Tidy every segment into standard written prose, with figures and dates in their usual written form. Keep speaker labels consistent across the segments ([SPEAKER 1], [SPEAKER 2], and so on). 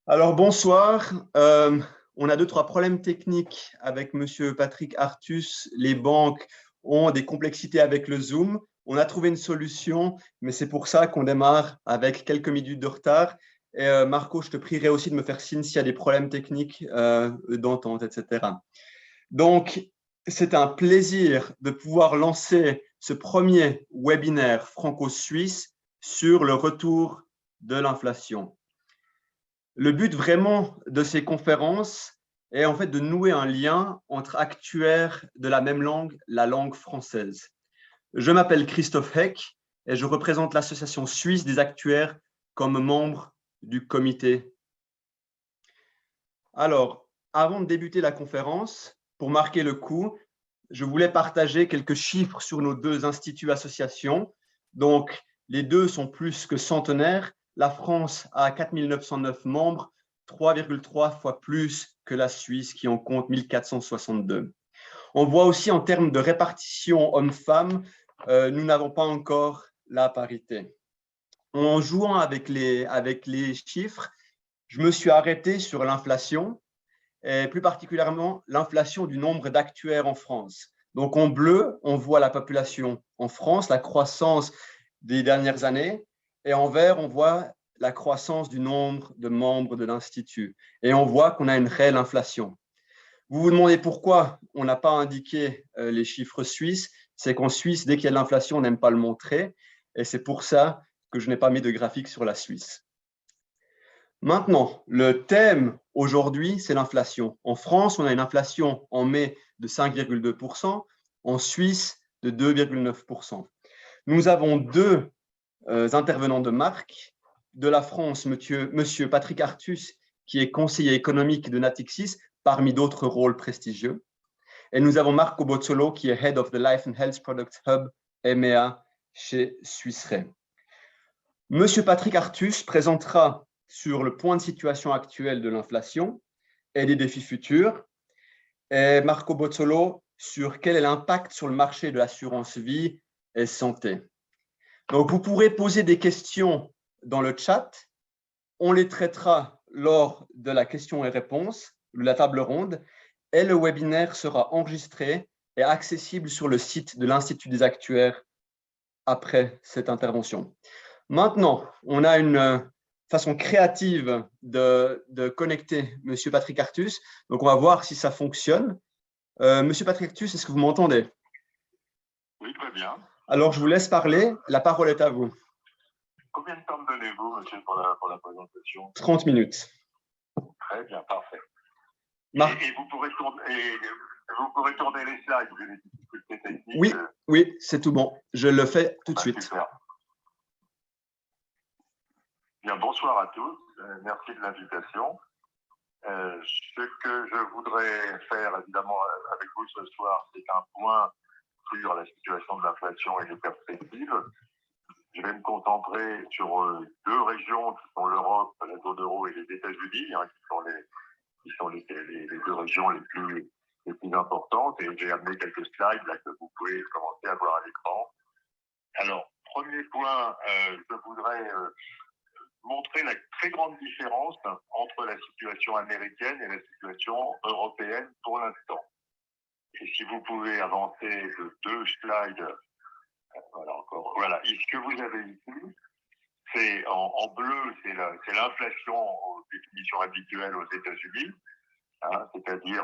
[SPEAKER 1] Alors bonsoir. On a deux, trois problèmes techniques avec Monsieur Patrick Artus. Les banques ont des complexités avec le Zoom. On a trouvé une solution, mais c'est pour ça qu'on démarre avec quelques minutes de retard. Et Marco, je te prierai aussi de me faire signe s'il y a des problèmes techniques d'entente, etc. Donc, c'est un plaisir de pouvoir lancer ce premier webinaire franco-suisse sur le retour de l'inflation. Le but vraiment de ces conférences est en fait de nouer un lien entre actuaires de la même langue, la langue française. Je m'appelle Christophe Heck et je représente l'Association suisse des actuaires comme membre du comité. Alors, avant de débuter la conférence, pour marquer le coup, je voulais partager quelques chiffres sur nos deux instituts associations. Donc, les deux sont plus que centenaires. La France a 4 909 membres, 3,3 fois plus que la Suisse qui en compte 1462. On voit aussi en termes de répartition hommes-femmes, nous n'avons pas encore la parité. En jouant avec les chiffres, je me suis arrêté sur l'inflation et plus particulièrement l'inflation du nombre d'actuaires en France. Donc en bleu, on voit la population en France, la croissance des dernières années, et en vert, on voit la croissance du nombre de membres de l'Institut. Et on voit qu'on a une réelle inflation. Vous vous demandez pourquoi on n'a pas indiqué les chiffres suisses. C'est qu'en Suisse, dès qu'il y a de l'inflation, on n'aime pas le montrer. Et c'est pour ça que je n'ai pas mis de graphique sur la Suisse. Maintenant, le thème aujourd'hui, c'est l'inflation. En France, on a une inflation en mai de 5,2%, en Suisse de 2,9%. Nous avons deux intervenants de marque. De la France, monsieur Patrick Artus, qui est conseiller économique de Natixis, parmi d'autres rôles prestigieux. Et nous avons Marco Bozzolo, qui est Head of the Life and Health Products Hub EMEA chez Swiss Re. Monsieur Patrick Artus présentera sur le point de situation actuel de l'inflation et des défis futurs, et Marco Bozzolo sur quel est l'impact sur le marché de l'assurance vie et santé. Donc, vous pourrez poser des questions dans le chat. On les traitera lors de la question et réponse, de la table ronde, et le webinaire sera enregistré et accessible sur le site de l'Institut des actuaires après cette intervention. Maintenant, on a une façon créative de connecter M. Patrick Artus. Donc, on va voir si ça fonctionne. M. Patrick Artus, est-ce que vous m'entendez?
[SPEAKER 2] Oui, très bien.
[SPEAKER 1] Alors, je vous laisse parler. La parole est à vous.
[SPEAKER 2] Combien de temps me donnez-vous, monsieur, pour la présentation?
[SPEAKER 1] 30 minutes.
[SPEAKER 2] Très bien, parfait. Et vous pourrez tourner les slides, vous avez des difficultés techniques.
[SPEAKER 1] Oui, oui, c'est tout bon. Je le fais tout de suite.
[SPEAKER 2] Super. Bien, bonsoir à tous. Merci de l'invitation. Ce que je voudrais faire, évidemment, avec vous ce soir, c'est un point sur la situation de l'inflation et les perspectives. Je vais me concentrer sur deux régions qui sont l'Europe, la zone euro et les États-Unis, qui sont les deux régions les plus importantes. Et j'ai amené quelques slides là, que vous pouvez commencer à voir à l'écran. Alors, premier point, je voudrais montrer la très grande différence entre la situation américaine et la situation européenne pour l'instant. Et si vous pouvez avancer de deux slides, voilà. Et ce que vous avez ici, c'est en bleu, c'est l'inflation aux définitions habituelles aux États-Unis, hein, c'est-à-dire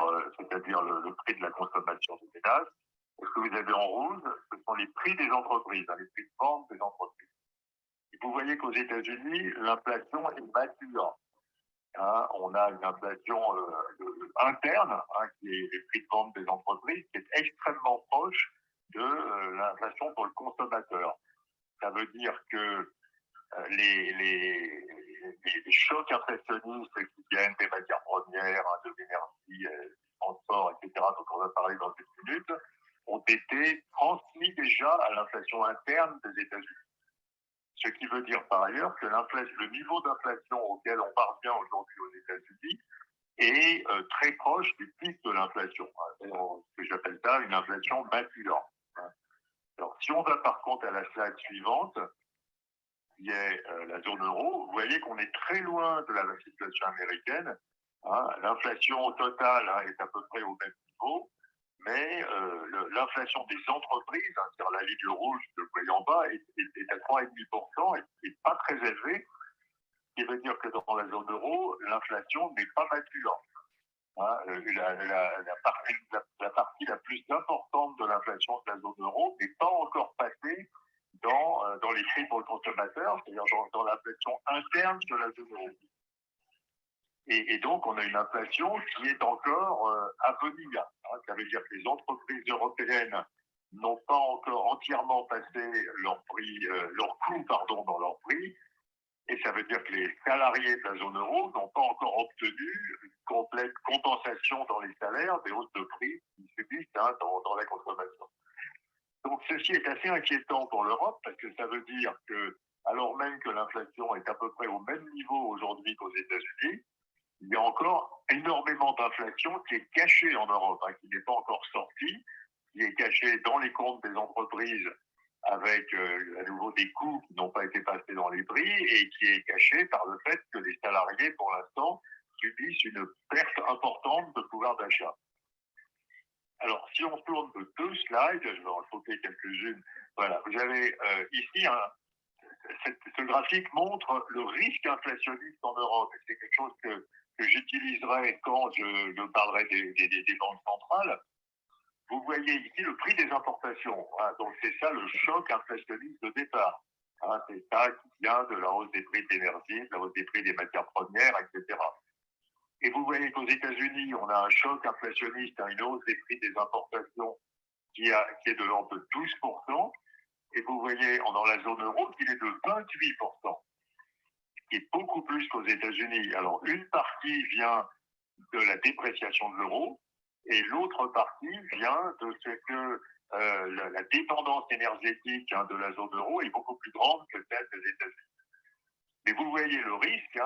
[SPEAKER 2] le prix de la consommation des ménages. Et ce que vous avez en rouge, ce sont les prix des entreprises, hein, les prix de vente des entreprises. Et vous voyez qu'aux États-Unis, l'inflation est mature. Hein, on a une inflation interne, hein, qui est les prix de vente des entreprises, qui est extrêmement proche de l'inflation pour le consommateur. Ça veut dire que les chocs inflationnistes qui viennent des matières premières, de l'énergie, du transport, etc., dont on va parler dans une minute, ont été transmis déjà à l'inflation interne des États-Unis. Ce qui veut dire par ailleurs que le niveau d'inflation auquel on parvient aujourd'hui aux États-Unis est très proche du pic de l'inflation. Ce que j'appelle ça une inflation mature. Alors, si on va par contre à la slide suivante, qui est la zone euro, vous voyez qu'on est très loin de la situation américaine. Hein. L'inflation totale est à peu près au même niveau, mais l'inflation des entreprises, sur la ligne rouge que vous voyez en bas, est à 3,5% et n'est pas très élevée, ce qui veut dire que dans la zone euro, l'inflation n'est pas mature. Hein, la partie la plus importante de l'inflation de la zone euro n'est pas encore passée dans les prix pour le consommateur, c'est-à-dire dans l'inflation interne de la zone euro. Et donc, on a une inflation qui est encore à venir. Hein, ça veut dire que les entreprises européennes n'ont pas encore entièrement passé leur coût dans leur prix. Et ça veut dire que les salariés de la zone euro n'ont pas encore obtenu une complète compensation dans les salaires des hausses de prix qui subissent dans la consommation. Donc ceci est assez inquiétant pour l'Europe parce que ça veut dire que, alors même que l'inflation est à peu près au même niveau aujourd'hui qu'aux États-Unis, il y a encore énormément d'inflation qui est cachée en Europe, qui n'est pas encore sortie, qui est cachée dans les comptes des entreprises avec à nouveau des coûts qui n'ont pas été passés dans les prix et qui est caché par le fait que les salariés, pour l'instant, subissent une perte importante de pouvoir d'achat. Alors, si on tourne de 2 slides, je vais en sauter quelques-unes. Voilà, vous avez ici ce graphique montre le risque inflationniste en Europe. C'est quelque chose que j'utiliserai quand je parlerai des banques centrales. Vous voyez ici le prix des importations. Hein, donc, c'est ça le choc inflationniste de départ. Hein, c'est ça qui vient de la hausse des prix de l'énergie, de la hausse des prix des matières premières, etc. Et vous voyez qu'aux États-Unis, on a un choc inflationniste, une hausse des prix des importations qui est de l'ordre de 12%. Et vous voyez dans la zone euro qu'il est de 28%, qui est beaucoup plus qu'aux États-Unis. Alors, une partie vient de la dépréciation de l'euro, et l'autre partie vient de ce que la dépendance énergétique de la zone euro est beaucoup plus grande que celle des États-Unis. Mais vous voyez le risque,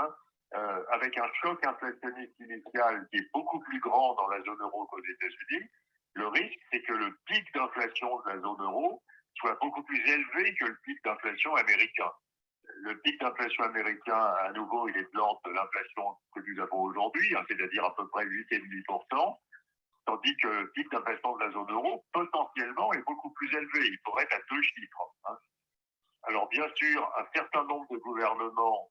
[SPEAKER 2] avec un choc inflationniste initial qui est beaucoup plus grand dans la zone euro qu'aux États-Unis, le risque, c'est que le pic d'inflation de la zone euro soit beaucoup plus élevé que le pic d'inflation américain. Le pic d'inflation américain, à nouveau, il est de l'ordre de l'inflation que nous avons aujourd'hui, c'est-à-dire à peu près 8,5%, tandis que le pic d'inflation de la zone euro, potentiellement, est beaucoup plus élevé. Il pourrait être à 2 chiffres. Alors, bien sûr, un certain nombre de gouvernements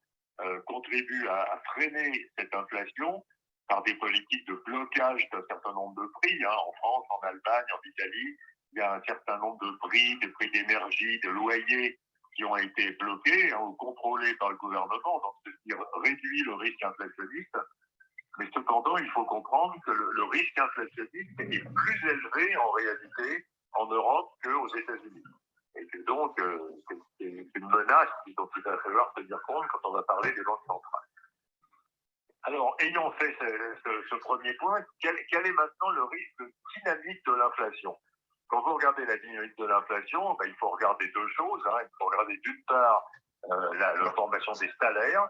[SPEAKER 2] contribuent à freiner cette inflation par des politiques de blocage d'un certain nombre de prix. En France, en Allemagne, en Italie, il y a un certain nombre de prix, des prix d'énergie, de loyers qui ont été bloqués ou contrôlés par le gouvernement, donc ce qui réduit le risque inflationniste. Mais cependant, il faut comprendre que le risque inflationniste est plus élevé en réalité en Europe qu'aux États-Unis. Et que donc, c'est une menace dont il va falloir tenir compte quand on va parler des banques centrales. Alors, ayant fait ce premier point, quel est maintenant le risque dynamique de l'inflation? Quand vous regardez la dynamique de l'inflation, il faut regarder deux choses. Il faut regarder d'une part la formation des salaires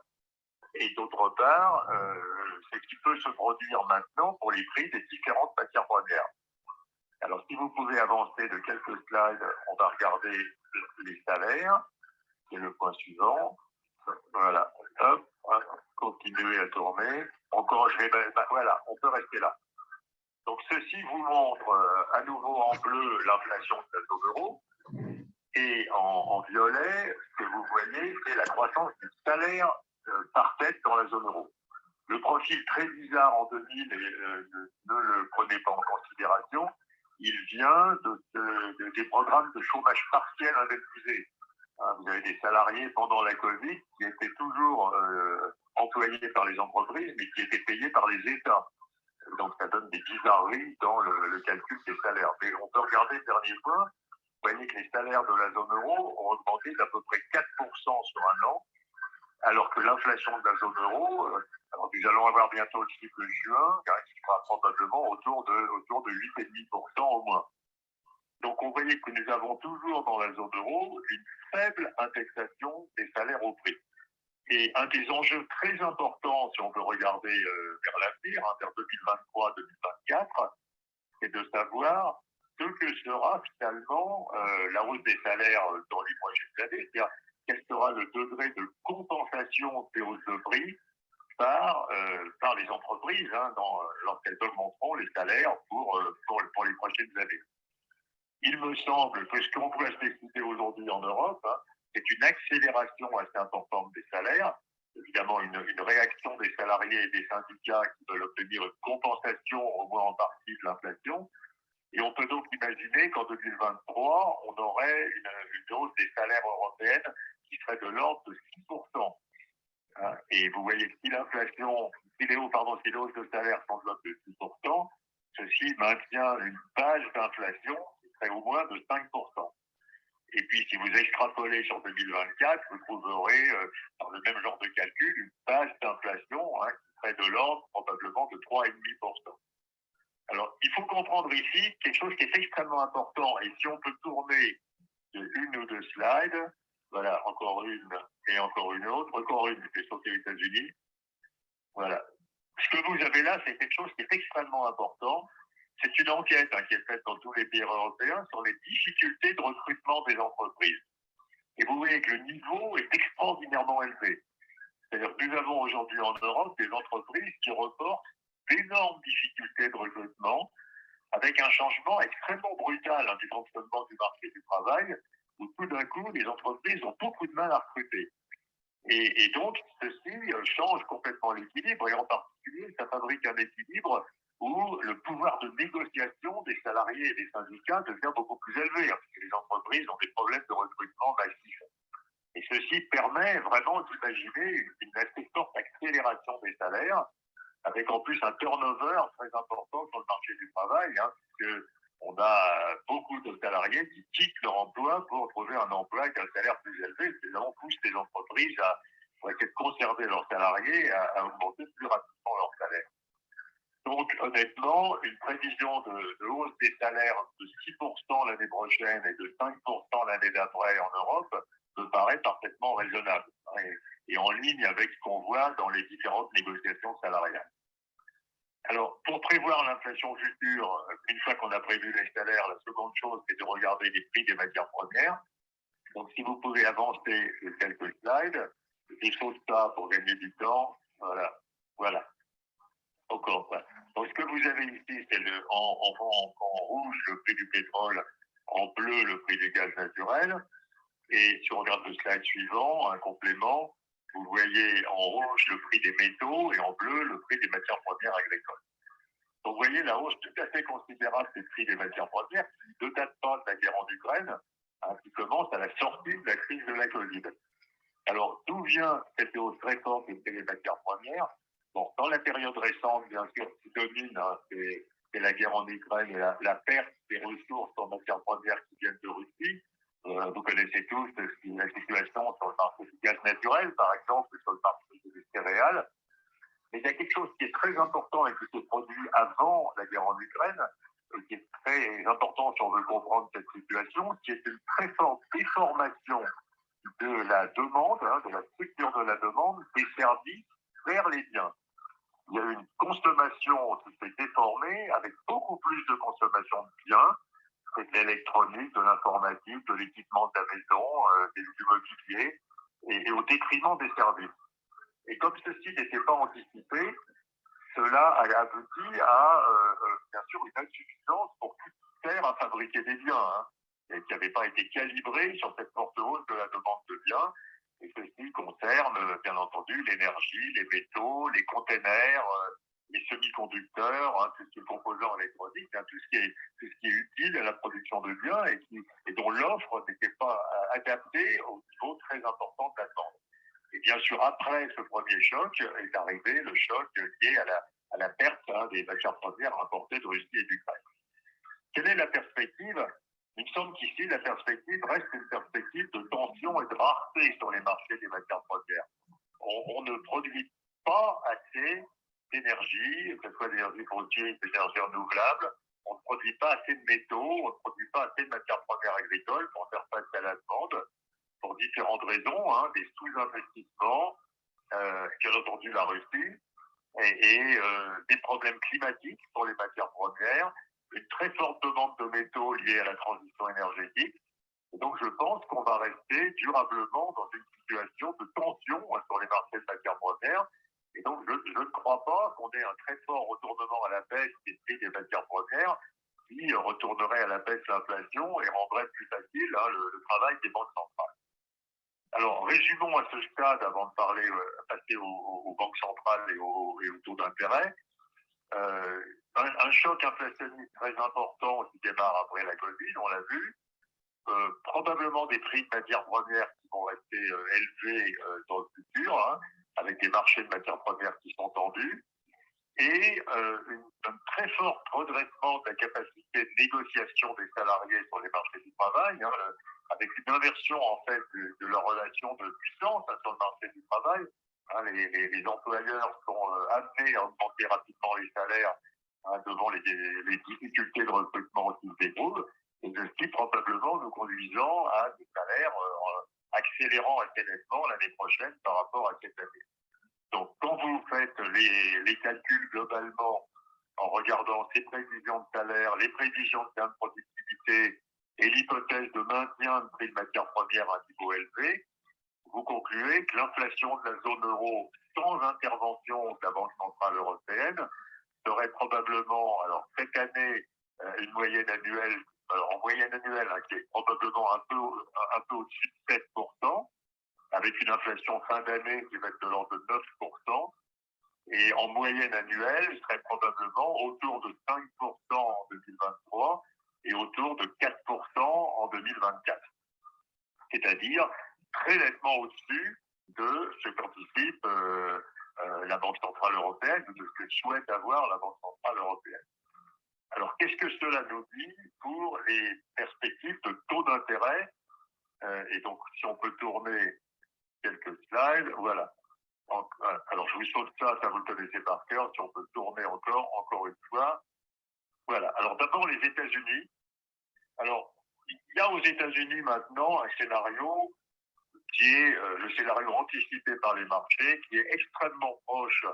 [SPEAKER 2] et d'autre part ce qui peut se produire maintenant pour les prix des différentes matières premières. Alors, si vous pouvez avancer de quelques slides, on va regarder les salaires. C'est le point suivant. Voilà. Hop, continuez à tourner. Encore, voilà, on peut rester là. Donc, ceci vous montre à nouveau en bleu l'inflation de la zone euro. Et en violet, ce que vous voyez, c'est la croissance du salaire par tête dans la zone euro. Le profil très bizarre en 2000, ne le prenez pas en considération, il vient des programmes de chômage partiel indemnisé. Vous avez des salariés pendant la Covid qui étaient toujours employés par les entreprises, mais qui étaient payés par les États. Donc ça donne des bizarreries dans le calcul des salaires. Mais on peut regarder le dernier point. Vous voyez que les salaires de la zone euro ont augmenté d'à peu près 4% sur un an, alors que l'inflation de la zone euro, alors nous allons avoir bientôt le chiffre de juin, qui sera probablement autour de 8,5% au moins. Donc on voyait que nous avons toujours dans la zone euro une faible indexation des salaires au prix. Et un des enjeux très importants, si on veut regarder vers l'avenir, vers 2023-2024, c'est de savoir ce que sera finalement la hausse des salaires dans les prochaines années. C'est-à-dire, quel sera le degré de compensation des hausses de prix par les entreprises lorsqu'elles augmenteront les salaires pour les prochaines années. Il me semble que ce qu'on peut décider aujourd'hui en Europe, c'est une accélération assez importante des salaires, évidemment une réaction des salariés et des syndicats qui veulent obtenir une compensation au moins en partie de l'inflation. Et on peut donc imaginer qu'en 2023, on aurait une hausse des salaires européennes qui serait de l'ordre de 6%. Et vous voyez que si les hausses de salaire sont de l'ordre de 6%, ceci maintient une base d'inflation qui serait au moins de 5%. Et puis, si vous extrapolez sur 2024, vous trouverez, dans le même genre de calcul, une base d'inflation qui serait de l'ordre probablement de 3,5%. Alors, il faut comprendre ici quelque chose qui est extrêmement important. Et si on peut tourner une ou deux slides, voilà, encore une et encore une autre, encore une qui est sur les États-Unis. Voilà. Ce que vous avez là, c'est quelque chose qui est extrêmement important. C'est une enquête qui est faite dans tous les pays européens sur les difficultés de recrutement des entreprises. Et vous voyez que le niveau est extraordinairement élevé. C'est-à-dire que nous avons aujourd'hui en Europe des entreprises qui reportent d'énormes difficultés de recrutement avec un changement extrêmement brutal du fonctionnement du marché du travail où tout d'un coup, les entreprises ont beaucoup de mal à recruter. Et donc, ceci change complètement l'équilibre et en particulier, ça fabrique un équilibre où le pouvoir de négociation des salariés et des syndicats devient beaucoup plus élevé parce que les entreprises ont des problèmes de recrutement massifs. Et ceci permet vraiment d'imaginer une assez forte accélération des salaires avec en plus un turnover très important sur le marché du travail, puisque on a beaucoup de salariés qui quittent leur emploi pour trouver un emploi avec un salaire plus élevé. C'est là où pousse les entreprises pour essayer de conserver leurs salariés à augmenter plus rapidement leur salaire. Donc, honnêtement, une prévision de hausse des salaires de 6% l'année prochaine et de 5% l'année d'après en Europe me paraît parfaitement raisonnable et en ligne avec ce qu'on voit dans les différentes négociations salariales. Alors, pour prévoir l'inflation future, une fois qu'on a prévu les salaires, la seconde chose, c'est de regarder les prix des matières premières. Donc, si vous pouvez avancer quelques slides, des choses ça pour gagner du temps. Voilà. Encore. Donc, ce que vous avez ici, c'est en rouge le prix du pétrole, en bleu le prix du gaz naturel. Et si on regarde le slide suivant, un complément, vous voyez en rouge le prix des métaux et en bleu le prix des matières premières agricoles. Donc vous voyez la hausse tout à fait considérable des prix des matières premières qui ne date pas de la guerre en Ukraine, qui commence à la sortie de la crise de la Covid. Alors d'où vient cette hausse très forte des prix des matières premières? Bon, dans la période récente, bien sûr, ce qui domine, c'est la guerre en Ukraine et la perte des ressources en matières premières qui viennent de Russie. Vous connaissez tous la situation sur le marché du gaz naturel, par exemple, sur le marché des céréales. Mais il y a quelque chose qui est très important et qui s'est produit avant la guerre en Ukraine, qui est très important si on veut comprendre cette situation, qui est une très forte déformation de la demande, de la structure de la demande, des services vers les biens. Il y a eu une consommation qui s'est déformée avec beaucoup plus de consommation de biens, c'est de l'électronique, de l'informatique, de l'équipement de la maison, du mobilier, et au détriment des services. Et comme ceci n'était pas anticipé, cela a abouti à, bien sûr, une insuffisance pour tout faire à fabriquer des biens, et qui n'avait pas été calibré sur cette forte hausse de la demande de biens. Et ceci concerne, bien entendu, l'énergie, les métaux, les containers, les semi-conducteurs, tout ce qui est composants électroniques, tout ce qui est utile à la production de biens et dont l'offre n'était pas adaptée au niveau très important de la demande. Et bien sûr, après ce premier choc est arrivé le choc lié à la perte des matières premières importées de Russie et d'Ukraine. Quelle est la perspective? Il me semble qu'ici, la perspective reste une perspective de tension et de rareté sur les marchés des matières premières. On ne produit pas assez d'énergie, que ce soit d'énergie fossile, d'énergie renouvelable. On ne produit pas assez de métaux, on ne produit pas assez de matières premières agricoles pour faire face à la demande, pour différentes raisons, des sous-investissements, bien entendu la Russie, et des problèmes climatiques pour les matières premières, une très forte demande de métaux liée à la transition énergétique. Et donc je pense qu'on va rester durablement dans une situation de tension sur les marchés de matières premières. Et donc, je ne crois pas qu'on ait un très fort retournement à la baisse des prix des matières premières qui retournerait à la baisse l'inflation et rendrait plus facile le travail des banques centrales. Alors, résumons à ce stade, avant de passer aux banques centrales et aux taux d'intérêt, un choc inflationniste très important qui démarre après la Covid, on l'a vu, probablement des prix de matières premières qui vont rester élevés dans le futur, hein, avec des marchés de matières premières qui sont tendus, et un très fort redressement de la capacité de négociation des salariés sur les marchés du travail, hein, avec une inversion en fait de leur relation de puissance sur le marché du travail. Hein, les employeurs sont amenés à augmenter rapidement les salaires, hein, devant les difficultés de recrutement qui se déroulent, et ceci probablement nous conduisant à des salaires accélérant assez nettement l'année prochaine par rapport à cette année. Donc, quand vous faites les calculs globalement en regardant ces prévisions de salaire, les prévisions de gain de productivité et l'hypothèse de maintien de prix de matières premières à un niveau élevé, vous concluez que l'inflation de la zone euro sans intervention de la Banque centrale européenne serait probablement, alors cette année, une moyenne annuelle, en moyenne annuelle, hein, qui est probablement un peu au-dessus de 7%, avec une inflation fin d'année qui va être de l'ordre de 9%, et en moyenne annuelle, serait probablement autour de 5% en 2023 et autour de 4% en 2024. C'est-à-dire très nettement au-dessus de ce qu'anticipe la Banque centrale européenne, ou de ce que souhaite avoir la Banque centrale européenne. Alors, qu'est-ce que cela nous dit pour les perspectives de taux d'intérêt? Et donc, si on peut tourner quelques slides, voilà. Alors, je vous saute ça vous le connaissez par cœur. Si on peut tourner encore une fois. Voilà. Alors, d'abord, les États-Unis. Alors, il y a aux États-Unis maintenant un scénario qui est le scénario anticipé par les marchés, qui est extrêmement proche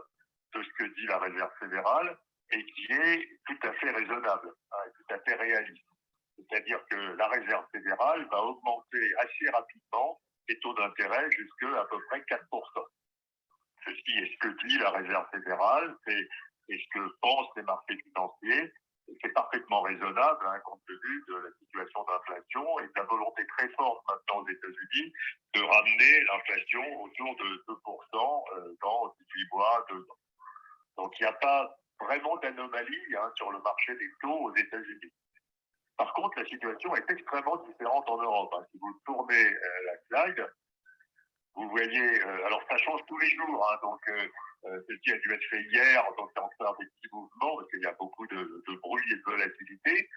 [SPEAKER 2] de ce que dit la Réserve fédérale et qui est tout à fait raisonnable, hein, tout à fait réaliste. C'est-à-dire que la Réserve fédérale va augmenter assez rapidement les taux d'intérêt jusqu'à à peu près 4%. Ceci est ce que dit la Réserve fédérale, c'est ce que pensent les marchés financiers. C'est parfaitement raisonnable, hein, compte tenu de la situation d'inflation et de la volonté très forte maintenant aux États-Unis de ramener l'inflation autour de 2% dans 18 mois, 2 ans. Donc il n'y a pas vraiment d'anomalie, hein, sur le marché des taux aux États-Unis. Par contre, la situation est extrêmement différente en Europe. Hein. Si vous tournez la slide, vous voyez, alors ça change tous les jours, hein, donc ceci a dû être fait hier, donc c'est encore des petits mouvements, parce qu'il y a beaucoup de bruit et de volatilité.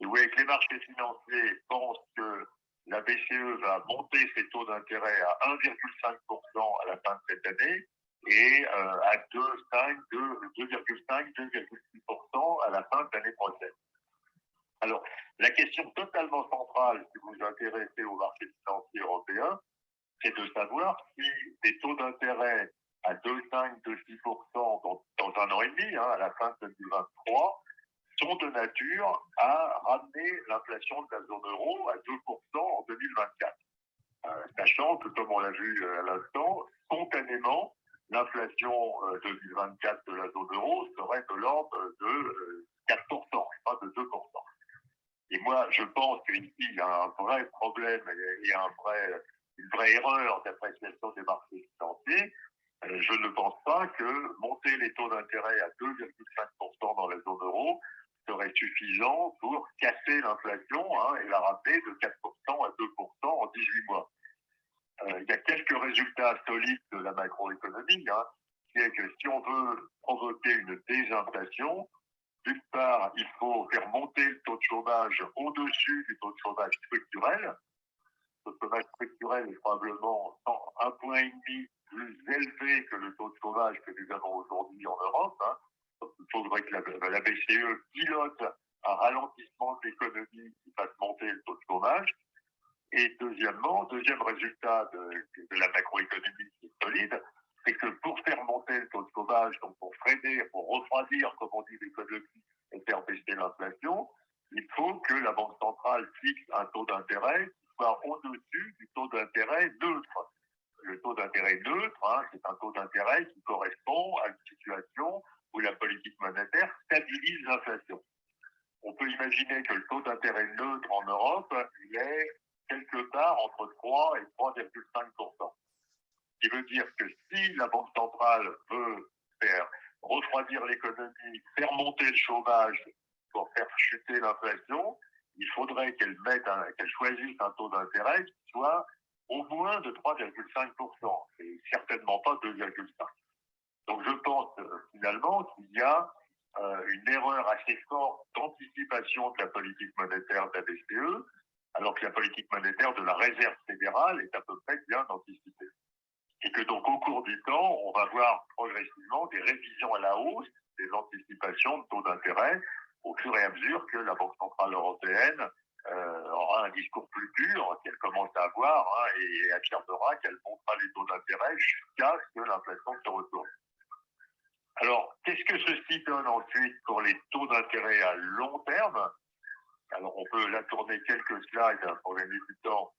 [SPEAKER 2] Et vous voyez que les marchés financiers pensent que la BCE va monter ses taux d'intérêt à 1,5% à la fin de cette année et à 2,5, 2,6% à la fin de l'année prochaine. Alors, la question totalement centrale, si vous vous intéressez aux marchés financiers européens, c'est de savoir si des taux d'intérêt à 2,5, 2,6% dans un an et demi, hein, à la fin de 2023, sont de nature à ramener l'inflation de la zone euro à 2% en 2024. Sachant que, comme on l'a vu à l'instant, spontanément, l'inflation 2024 de la zone euro serait de l'ordre de 4%, pas de 2%. Et moi, je pense qu'ici, il y a un vrai problème et une vraie erreur d'appréciation des marchés financiers. Je ne pense pas que monter les taux d'intérêt à 2,5% dans la zone euro serait suffisant pour casser l'inflation, hein, et la ramener de 4% à 2% en 18 mois. Il y a quelques résultats solides de la macroéconomie, hein, qui est que si on veut provoquer une désinflation, d'une part, il faut faire monter le taux de chômage au-dessus du taux de chômage structurel. Le chômage structurel est probablement 1,5 point plus élevé que le taux de chômage que nous avons aujourd'hui en Europe. Hein. Il faudrait que la BCE pilote un ralentissement de l'économie qui fasse monter le taux de chômage. Et deuxième résultat de la macroéconomie qui est solide, c'est que pour faire monter le taux de chômage, donc pour freiner, pour refroidir, comme on dit, l'économie et faire baisser l'inflation, il faut que la Banque centrale fixe un taux d'intérêt qui soit au-dessus du taux d'intérêt neutre. le taux d'intérêt neutre, hein, c'est un taux d'intérêt qui correspond à une situation où la politique monétaire stabilise l'inflation. On peut imaginer que le taux d'intérêt neutre en Europe, il est quelque part entre 3 et 3,5%. Ce qui veut dire que si la Banque centrale veut faire refroidir l'économie, faire monter le chômage pour faire chuter l'inflation, il faudrait qu'elle choisisse un taux d'intérêt qui soit au moins de 3,5%, et certainement pas 2,5%. Donc je pense finalement qu'il y a une erreur assez forte d'anticipation de la politique monétaire de la BCE, alors que la politique monétaire de la Réserve fédérale est à peu près bien anticipée. Et que donc au cours du temps, on va voir progressivement des révisions à la hausse des anticipations de taux d'intérêt au fur et à mesure que la Banque centrale européenne aura un discours plus dur qu'elle commence à avoir, hein, et affirmera qu'elle montera les taux d'intérêt jusqu'à ce que l'inflation se retourne. Alors, qu'est-ce que ceci donne ensuite pour les taux d'intérêt à long terme? Alors, on peut là tourner quelques slides pour gagner du temps.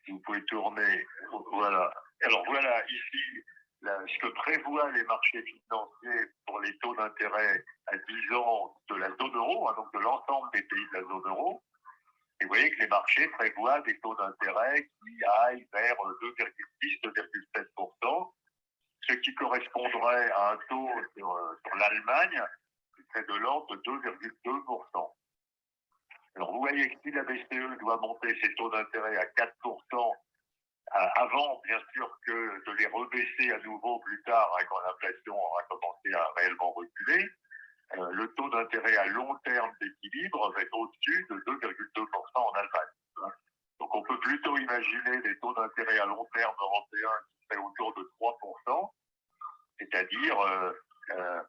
[SPEAKER 2] Si vous pouvez tourner, voilà. Alors voilà, ici, ce que prévoient les marchés financiers pour les taux d'intérêt à 10 ans de la zone euro, hein, donc de l'ensemble des pays de la zone euro. Et vous voyez que les marchés prévoient des taux d'intérêt qui aillent vers 2,6-2,7%, ce qui correspondrait à un taux sur l'Allemagne qui serait de l'ordre de 2,2%. Alors vous voyez que si la BCE doit monter ses taux d'intérêt à 4%, avant bien sûr que de les rebaisser à nouveau plus tard, hein, quand l'inflation aura commencé à réellement reculer, le taux d'intérêt à long terme d'équilibre va être au-dessus de 2,2% en Allemagne. Donc on peut plutôt imaginer des taux d'intérêt à long terme européens qui seraient autour de 3%, c'est-à-dire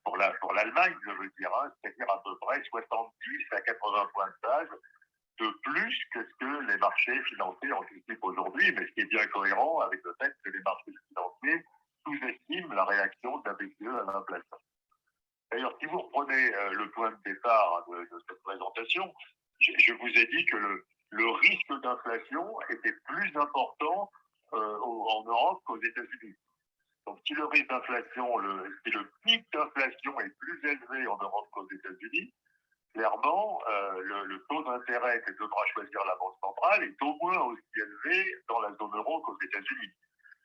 [SPEAKER 2] pour l'Allemagne, je veux dire, hein, c'est-à-dire à peu près 70 à 80 points de base de plus que ce que les marchés financiers anticipent aujourd'hui, mais ce qui est bien cohérent avec le fait que les marchés financiers sous-estiment la réaction de la BCE à l'inflation. D'ailleurs, si vous reprenez le point de départ de cette présentation, je vous ai dit que le risque d'inflation était plus important en Europe qu'aux États-Unis. Donc, si le risque d'inflation, si le pic d'inflation est plus élevé en Europe qu'aux États-Unis, clairement, le taux d'intérêt que devra choisir la Banque centrale est au moins aussi élevé dans la zone euro qu'aux États-Unis.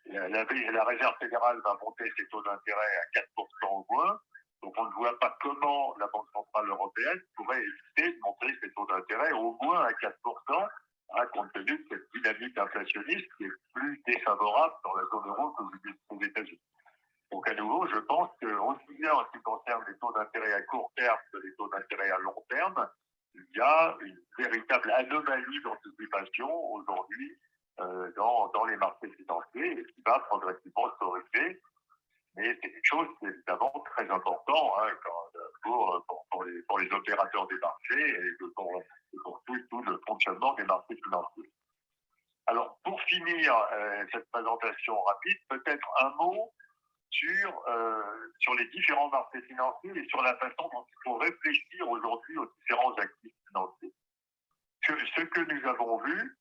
[SPEAKER 2] La Réserve fédérale va monter ses taux d'intérêt à 4% au moins. Donc, on ne voit pas comment la Banque centrale européenne pourrait éviter de monter ses taux d'intérêt au moins à 4%, hein, compte tenu de cette dynamique inflationniste qui est plus défavorable dans la zone euro qu'aux États-Unis. Donc, à nouveau, je pense que, aussi bien en ce qui concerne les taux d'intérêt à court terme que les taux d'intérêt à long terme, il y a une véritable anomalie d'anticipation aujourd'hui dans les marchés financiers et qui va progressivement se corriger. Mais c'est quelque chose qui est évidemment très important, hein, pour les opérateurs des marchés et pour tout le fonctionnement des marchés financiers. Alors, pour finir cette présentation rapide, peut-être un mot sur les différents marchés financiers et sur la façon dont il faut réfléchir aujourd'hui aux différents actifs financiers. Ce que nous avons vu,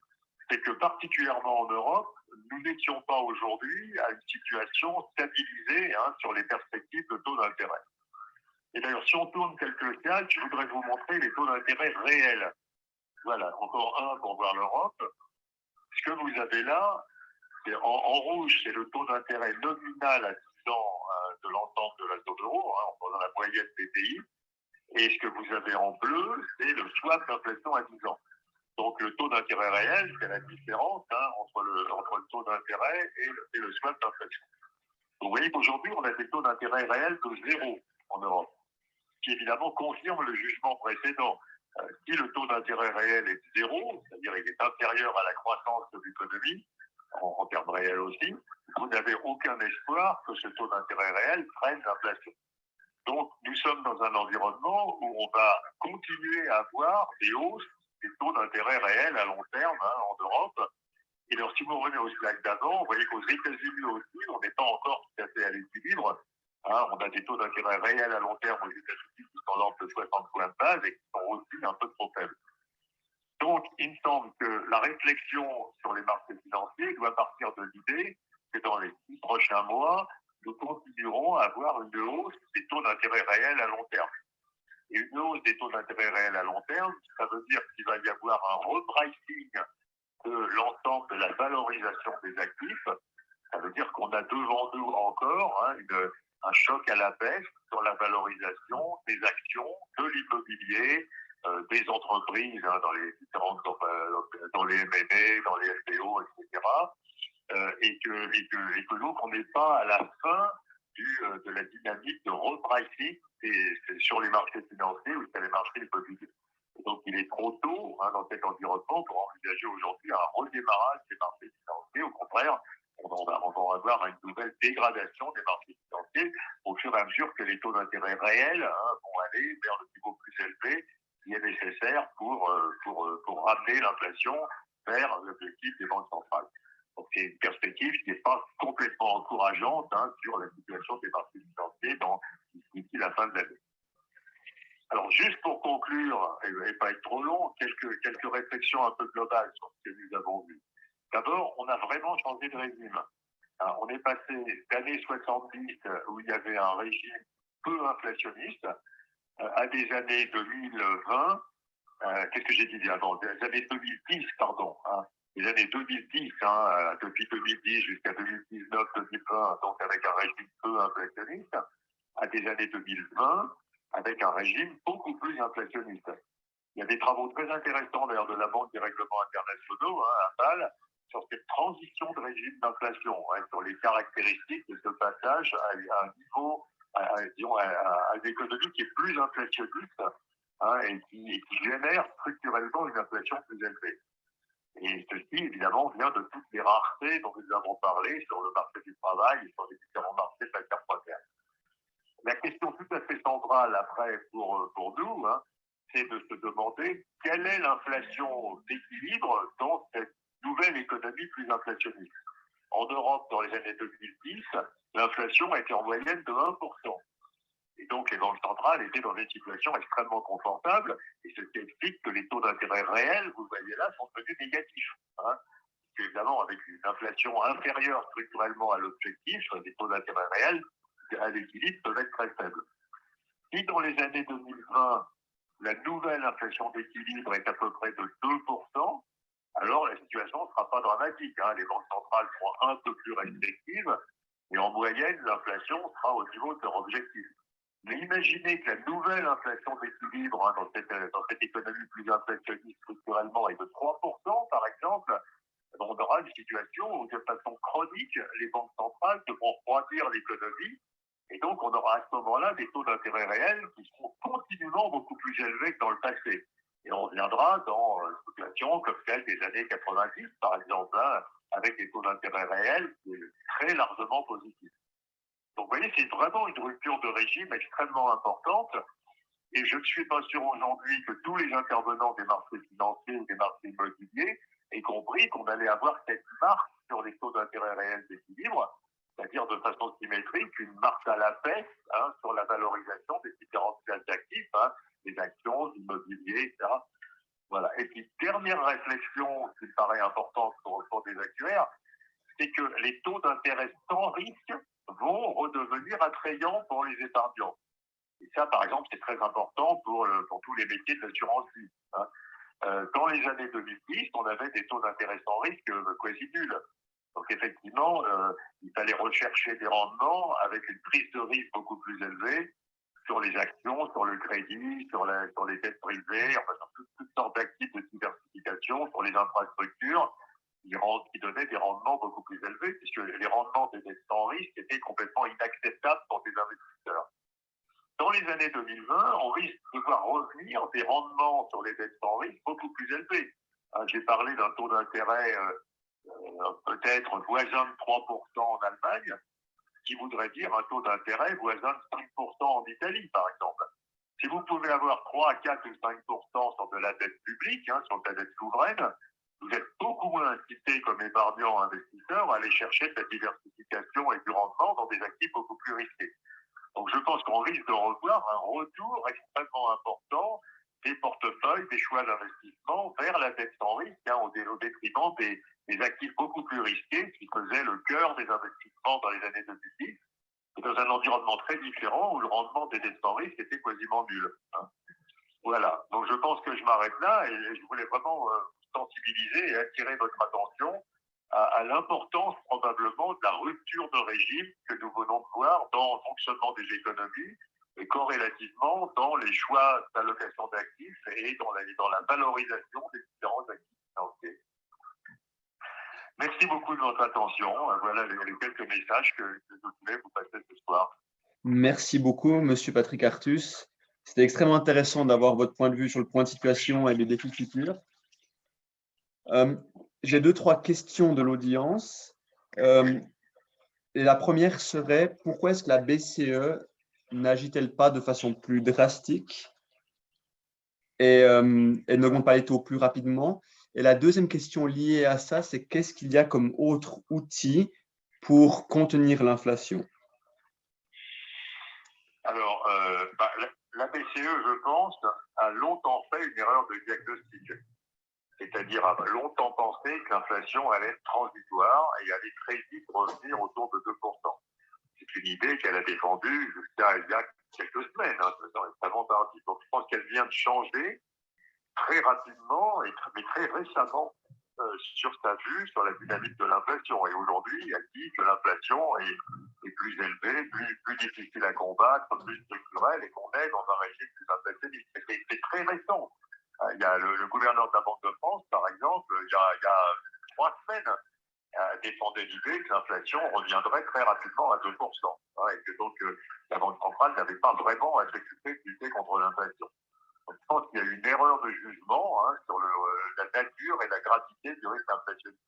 [SPEAKER 2] c'est que particulièrement en Europe, nous n'étions pas aujourd'hui à une situation stabilisée, hein, sur les perspectives de taux d'intérêt. Et d'ailleurs, si on tourne quelques slides, je voudrais vous montrer les taux d'intérêt réels. Voilà, encore un pour voir l'Europe. Ce que vous avez là, en rouge, c'est le taux d'intérêt nominal à 10 ans de l'ensemble de la zone euro, hein, dans la moyenne des pays. Et ce que vous avez en bleu, c'est le swap d'inflation à 10 ans. Donc, le taux d'intérêt réel, c'est la différence, hein, entre le taux d'intérêt et le swap d'inflation. Vous voyez qu'aujourd'hui, on a des taux d'intérêt réels de 0 en Europe, qui évidemment confirme le jugement précédent. Si le taux d'intérêt réel est de 0, c'est-à-dire il est inférieur à la croissance de l'économie, en termes réels aussi, vous n'avez aucun espoir que ce taux d'intérêt réel freine l'inflation. Donc, nous sommes dans un environnement où on va continuer à avoir des hausses des taux d'intérêt réels à long terme, hein, en Europe. Et alors, si vous revenez au slide d'avant, vous voyez qu'aux États-Unis aussi, on n'est pas encore tout à fait à l'équilibre. Hein, on a des taux d'intérêt réels à long terme aux États-Unis qui sont l'ordre de 60 points de base et qui sont aussi un peu trop faibles. Donc, il me semble que la réflexion sur les marchés financiers doit partir de l'idée que dans les 6 prochains mois, nous continuerons à avoir une hausse des taux d'intérêt réels à long terme. Et une hausse des taux d'intérêt réels à long terme, ça veut dire qu'il va y avoir un repricing de l'ensemble de la valorisation des actifs. Ça veut dire qu'on a devant nous encore un choc à la baisse sur la valorisation des actions, de l'immobilier, des entreprises dans les différentes, dans les M&A, dans les LBO, etc. Et que donc on n'est pas à la fin de la dynamique de repricing sur les marchés financiers ou sur les marchés immobiliers. Et donc il est trop tôt dans cet environnement pour envisager aujourd'hui un redémarrage des marchés financiers. Au contraire, on va avoir une nouvelle dégradation des marchés financiers au fur et à mesure que les taux d'intérêt réels vont aller vers le niveau plus élevé qui est nécessaire pour ramener l'inflation vers l'objectif des banques centrales. Donc c'est une perspective qui n'est pas complètement encourageante sur la situation des marchés financiers d'ici la fin de l'année. Alors juste pour conclure, et pas être trop long, quelques réflexions un peu globales sur ce que nous avons vu. D'abord, on a vraiment changé de régime. On est passé d'années 70 où il y avait un régime peu inflationniste à des années 2020. Qu'est-ce que j'ai dit avant? Des années 2010, pardon. Les années 2010, depuis 2010 jusqu'à 2019-2020, donc avec un régime peu inflationniste, à des années 2020, avec un régime beaucoup plus inflationniste. Il y a des travaux très intéressants d'ailleurs de la Banque des règlements internationaux, à Bâle, sur cette transition de régime d'inflation, sur les caractéristiques de ce passage à un niveau, à une économie qui est plus inflationniste et qui génère structurellement une inflation plus élevée. Et ceci, évidemment, vient de toutes les raretés dont nous avons parlé sur le marché du travail et sur les différents marchés de matières premières. La question tout à fait centrale après pour nous, c'est de se demander quelle est l'inflation d'équilibre dans cette nouvelle économie plus inflationniste. En Europe, dans les années 2010, l'inflation était en moyenne de 1%. Et donc, les banques centrales étaient dans une situation extrêmement confortable, et ce qui explique que les taux d'intérêt réels, vous voyez là, sont devenus négatifs. Évidemment, avec une inflation inférieure structurellement à l'objectif, les taux d'intérêt réels à l'équilibre peuvent être très faibles. Si dans les années 2020, la nouvelle inflation d'équilibre est à peu près de 2%, alors la situation ne sera pas dramatique. Les banques centrales seront un peu plus restrictives, et en moyenne, l'inflation sera au niveau de leur objectif. Mais imaginez que la nouvelle inflation d'équilibre dans cette économie plus inflationniste structurellement est de 3%, par exemple. On aura une situation où, de façon chronique, les banques centrales devront refroidir l'économie. Et donc, on aura à ce moment-là des taux d'intérêt réels qui seront continuellement beaucoup plus élevés que dans le passé. Et on reviendra dans une situation comme celle des années 90, par exemple, avec des taux d'intérêt réels très largement positifs. Donc, vous voyez, c'est vraiment une rupture de régime extrêmement importante. Et je ne suis pas sûr aujourd'hui que tous les intervenants des marchés financiers ou des marchés immobiliers aient compris qu'on allait avoir cette marche sur les taux d'intérêt réels d'équilibre, c'est-à-dire de façon symétrique, une marche à la baisse sur la valorisation des différentes classes d'actifs, des actions, l'immobilier, etc. Voilà. Et puis, dernière réflexion qui me paraît importante pour des actuaires, c'est que les taux d'intérêt sans risque vont redevenir attrayants pour les épargnants. Et ça, par exemple, c'est très important pour tous les métiers de l'assurance vie. Dans les années 2010, on avait des taux d'intérêt sans risque quasi nuls. Donc, effectivement, il fallait rechercher des rendements avec une prise de risque beaucoup plus élevée sur les actions, sur le crédit, sur les dettes privées, enfin, sur toutes sortes d'actifs de diversification, sur les infrastructures, qui donnaient des rendements beaucoup plus élevés, puisque les rendements des dettes sans risque étaient complètement inacceptables pour des investisseurs. Dans les années 2020, on risque de voir revenir des rendements sur les dettes sans risque beaucoup plus élevés. J'ai parlé d'un taux d'intérêt peut-être voisin de 3% en Allemagne, qui voudrait dire un taux d'intérêt voisin de 5% en Italie, par exemple. Si vous pouvez avoir 3, 4 ou 5% sur de la dette publique, sur de la dette souveraine, vous êtes beaucoup moins incité comme épargnant investisseur à aller chercher de la diversification et du rendement dans des actifs beaucoup plus risqués. Donc je pense qu'on risque de revoir un retour extrêmement important des portefeuilles, des choix d'investissement vers la dette sans risque, au détriment des des actifs beaucoup plus risqués qui faisaient le cœur des investissements dans les années 2010, et dans un environnement très différent où le rendement des dettes sans risque était quasiment nul. Hein. Voilà, donc je pense que je m'arrête là et je voulais vraiment sensibiliser et attirer votre attention à l'importance probablement de la rupture de régime que nous venons de voir dans le fonctionnement des économies et corrélativement dans les choix d'allocation d'actifs et dans la valorisation des différents actifs financiers. Merci beaucoup de votre attention. Voilà les quelques messages que je voulais vous passer ce soir.
[SPEAKER 1] Merci beaucoup, Monsieur Patrick Artus. C'était extrêmement intéressant d'avoir votre point de vue sur le point de situation et les défis futurs. J'ai 2-3 questions de l'audience. Et la première serait, pourquoi est-ce que la BCE n'agit-elle pas de façon plus drastique et n'augmente pas les taux plus rapidement? Et la deuxième question liée à ça, c'est qu'est-ce qu'il y a comme autre outil pour contenir l'inflation?
[SPEAKER 2] Alors, la BCE, je pense, a longtemps fait une erreur de diagnostic. C'est-à-dire a longtemps pensé que l'inflation allait être transitoire et allait très vite revenir autour de 2%. C'est une idée qu'elle a défendue jusqu'à il y a quelques semaines, hein, extrêmement tardive. Donc je pense qu'elle vient de changer très rapidement, mais très récemment, sur sa vue, sur la dynamique de l'inflation. Et aujourd'hui, elle dit que l'inflation est plus élevée, plus difficile à combattre, plus structurelle et qu'on est dans un régime plus inflationniste. C'est très récent. Il y a le gouverneur de la Banque de France, par exemple, il y a 3 semaines, défendait l'idée que l'inflation reviendrait très rapidement à 2%. Et que donc la Banque centrale n'avait pas vraiment à s'occuper de lutter contre l'inflation. Donc, je pense qu'il y a une erreur de jugement sur la nature et la gravité du risque inflationniste.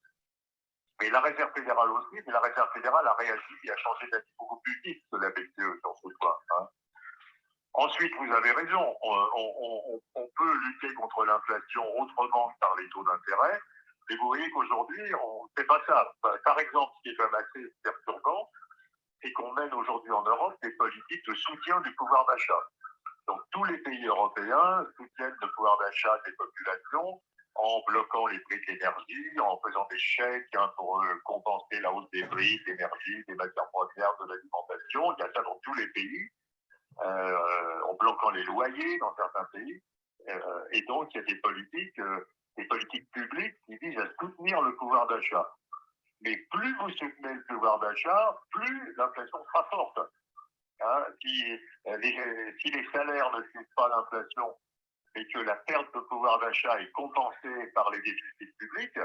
[SPEAKER 2] Mais la Réserve fédérale aussi, mais la Réserve fédérale a réagi et a changé d'avis beaucoup plus vite que la BCE sur ce point. Ensuite, vous avez raison, on peut lutter contre l'inflation autrement que par les taux d'intérêt, mais vous voyez qu'aujourd'hui, on ne fait pas ça. Par exemple, ce qui est quand même assez perturbant, c'est qu'on mène aujourd'hui en Europe des politiques de soutien du pouvoir d'achat. Donc tous les pays européens soutiennent le pouvoir d'achat des populations en bloquant les prix de l'énergie, en faisant des chèques pour compenser la hausse des prix de l'énergie, des matières premières, de l'alimentation. Il y a ça dans tous les pays. En bloquant les loyers dans certains pays. Et donc, il y a des politiques publiques qui visent à soutenir le pouvoir d'achat. Mais plus vous soutenez le pouvoir d'achat, plus l'inflation sera forte. Si les salaires ne suivent pas l'inflation et que la perte de pouvoir d'achat est compensée par les déficits publics,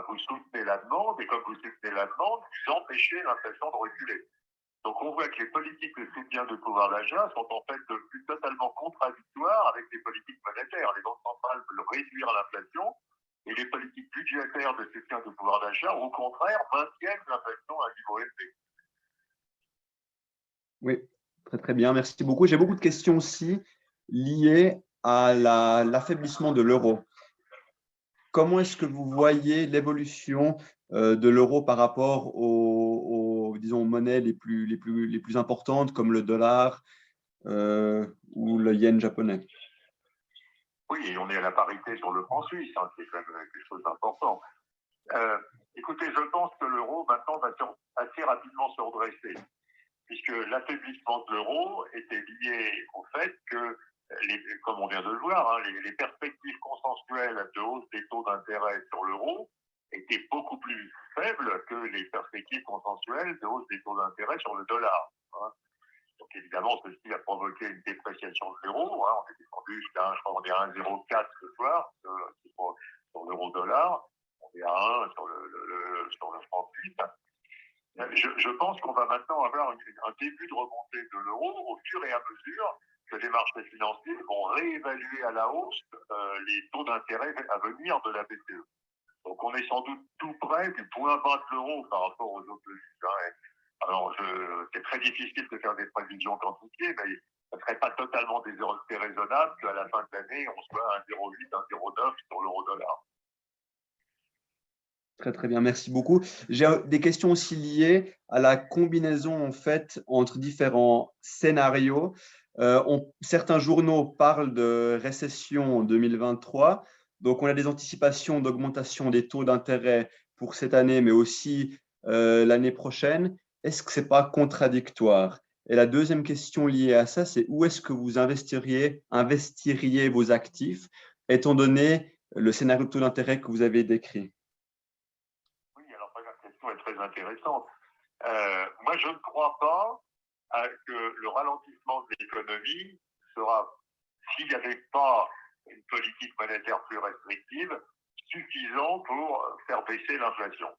[SPEAKER 2] vous soutenez la demande, et comme vous soutenez la demande, vous empêchez l'inflation de reculer. Donc on voit que les politiques de soutien de pouvoir d'achat sont en fait totalement contradictoires avec les politiques monétaires. Les banques centrales veulent réduire l'inflation et les politiques budgétaires de soutien de pouvoir d'achat, au contraire, maintiennent l'inflation à un niveau élevé.
[SPEAKER 1] Oui, très très bien, merci beaucoup. J'ai beaucoup de questions aussi liées à l'affaiblissement de l'euro. Comment est-ce que vous voyez l'évolution de l'euro par rapport disons, aux monnaies les plus importantes comme le dollar ou le yen japonais?
[SPEAKER 2] Oui, et on est à la parité sur le franc suisse, c'est quand même quelque chose d'important. Écoutez, je pense que l'euro maintenant va assez rapidement se redresser, puisque l'affaiblissement de l'euro était lié au fait que, comme on vient de le voir, les perspectives consensuelles de hausse des taux d'intérêt sur l'euro étaient beaucoup plus faibles que les perspectives consensuelles de hausse des taux d'intérêt sur le dollar. Donc évidemment, ceci a provoqué une dépréciation de l'euro. On est descendu jusqu'à, je crois, on est à 1,04 ce soir sur l'euro-dollar. On est à 1 sur le franc suisse. Je pense qu'on va maintenant avoir un début de remontée de l'euro au fur et à mesure que les marchés financiers vont réévaluer à la hausse les taux d'intérêt à venir de la BCE. Donc on est sans doute tout près du point bas de l'euro par rapport aux autres devises. Alors c'est très difficile de faire des prévisions quantifiées, mais ce ne serait pas totalement déraisonnable qu'à la fin de l'année, on soit à 1,08, 1,09 sur l'euro-dollar.
[SPEAKER 1] Très, très bien, merci beaucoup. J'ai des questions aussi liées à la combinaison en fait entre différents scénarios. Certains journaux parlent de récession en 2023. Donc, on a des anticipations d'augmentation des taux d'intérêt pour cette année, mais aussi l'année prochaine, est-ce que ce n'est pas contradictoire? Et la deuxième question liée à ça, c'est où est-ce que vous investiriez vos actifs, étant donné le scénario de taux d'intérêt que vous avez décrit?
[SPEAKER 2] Oui, alors la question est très intéressante. Moi, je ne crois pas que le ralentissement de l'économie sera, s'il n'y avait pas une politique monétaire plus restrictive, suffisant pour faire baisser l'inflation.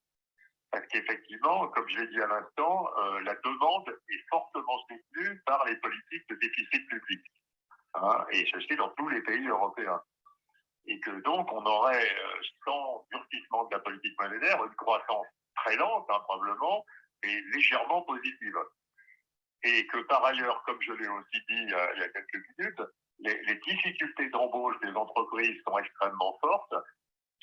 [SPEAKER 2] Parce qu'effectivement, comme je l'ai dit à l'instant, la demande est fortement soutenue par les politiques de déficit public, hein, et ceci dans tous les pays européens. Et que donc, on aurait, sans durcissement de la politique monétaire, une croissance très lente, hein, probablement, mais légèrement positive. Et que par ailleurs, comme je l'ai aussi dit il y a quelques minutes, les difficultés d'embauche des entreprises sont extrêmement fortes,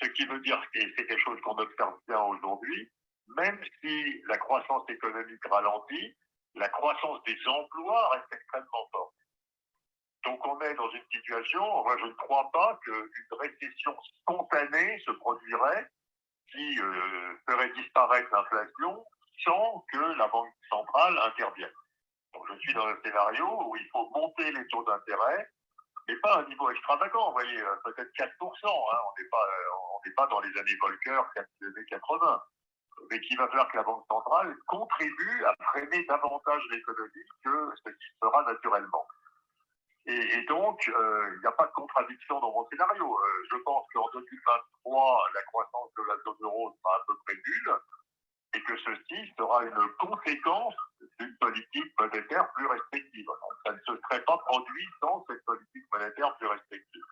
[SPEAKER 2] ce qui veut dire que c'est quelque chose qu'on observe bien aujourd'hui, même si la croissance économique ralentit, la croissance des emplois reste extrêmement forte. Donc on est dans une situation, moi je ne crois pas qu'une récession spontanée se produirait qui ferait disparaître l'inflation sans que la Banque centrale intervienne. Donc je suis dans un scénario où il faut monter les taux d'intérêt, mais pas à un niveau extravagant, vous voyez, peut-être 4%, hein, on n'est pas dans les années Volcker, les années 80, mais qu'il va falloir que la Banque centrale contribue à freiner davantage l'économie que ce qui se fera naturellement. Et donc, il n'y a pas de contradiction dans mon scénario. Je pense qu'en 2023, la croissance de la zone euro sera à peu près nulle et que ceci sera une conséquence d'une politique monétaire plus restrictive. Donc, ça ne se serait pas produit sans cette politique monétaire plus restrictive.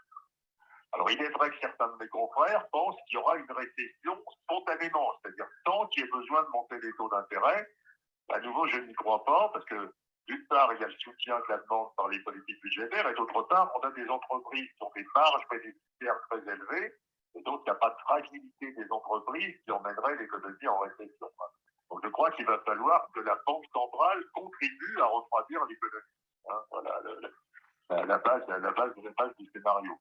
[SPEAKER 2] Alors, il est vrai que certains de mes confrères pensent qu'il y aura une récession spontanément, c'est-à-dire sans qu'il y ait besoin de monter les taux d'intérêt. À nouveau, je n'y crois pas parce que d'une part, il y a le soutien de la demande par les politiques budgétaires et d'autre part, on a des entreprises qui ont des marges bénéficiaires très élevées et donc il n'y a pas de fragilité des entreprises qui emmènerait l'économie en récession. Donc je crois qu'il va falloir que la Banque centrale contribue à refroidir l'économie. Hein, voilà la base du scénario.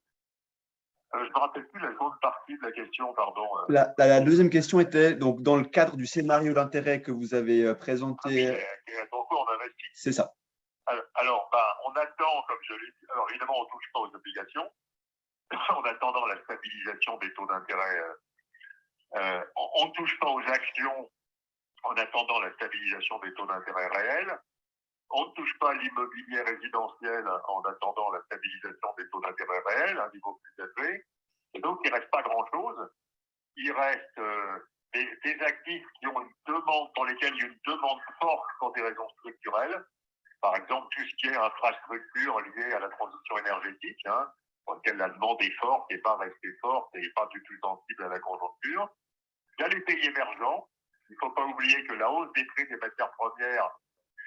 [SPEAKER 2] Je ne me rappelle plus la seconde partie de la question, pardon.
[SPEAKER 1] La deuxième question était donc dans le cadre du scénario d'intérêt que vous avez présenté.
[SPEAKER 2] On investit.
[SPEAKER 1] C'est ça.
[SPEAKER 2] Alors, on attend, comme je l'ai dit, alors évidemment, on ne touche pas aux obligations, en attendant la stabilisation des taux d'intérêt. On ne touche pas aux actions en attendant la stabilisation des taux d'intérêt réels. On ne touche pas à l'immobilier résidentiel en attendant la stabilisation des taux d'intérêt réels, à un niveau plus élevé. Et donc, il ne reste pas grand-chose. Il reste des actifs qui ont une demande, pour lesquels il y a une demande forte pour des raisons structurelles. Par exemple, tout ce qui est infrastructure liée à la transition énergétique, hein, pour lequel la demande est forte et pas restée forte et pas du tout sensible à la conjoncture. Il y a les pays émergents. Il ne faut pas oublier que la hausse des prix des matières premières,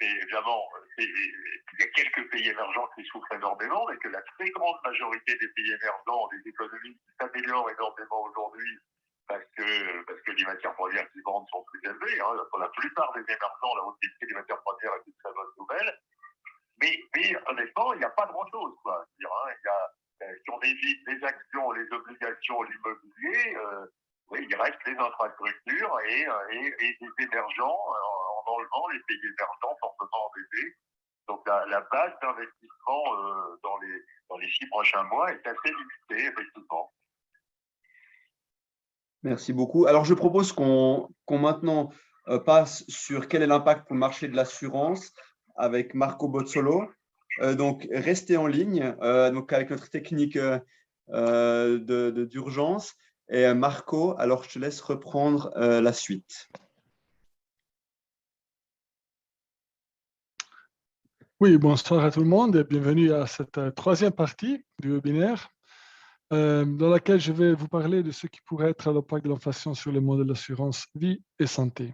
[SPEAKER 2] évidemment, il y a quelques pays émergents qui souffrent énormément, mais que la très grande majorité des pays émergents ont des économies qui s'améliorent énormément aujourd'hui parce que les matières premières qui vendent sont plus élevées. Hein. Pour la plupart des émergents, la hausse des prix des matières premières est une très bonne nouvelle. Mais honnêtement, il n'y a pas grand-chose. Si on évite les actions, les obligations, l'immobilier, oui, il reste les infrastructures et les émergents, en enlevant les pays émergents fortement endettés. Donc la base d'investissement dans les 6 prochains mois est assez limitée, effectivement.
[SPEAKER 1] Merci beaucoup. Alors, je propose qu'on maintenant passe sur quel est l'impact pour le marché de l'assurance avec Marco Bozzolo. Donc, restez en ligne donc avec notre technique d'urgence. Et Marco, alors je te laisse reprendre la suite.
[SPEAKER 3] Oui, bonsoir à tout le monde et bienvenue à cette troisième partie du webinaire dans laquelle je vais vous parler de ce qui pourrait être l'impact de l'inflation sur les modèles d'assurance vie et santé.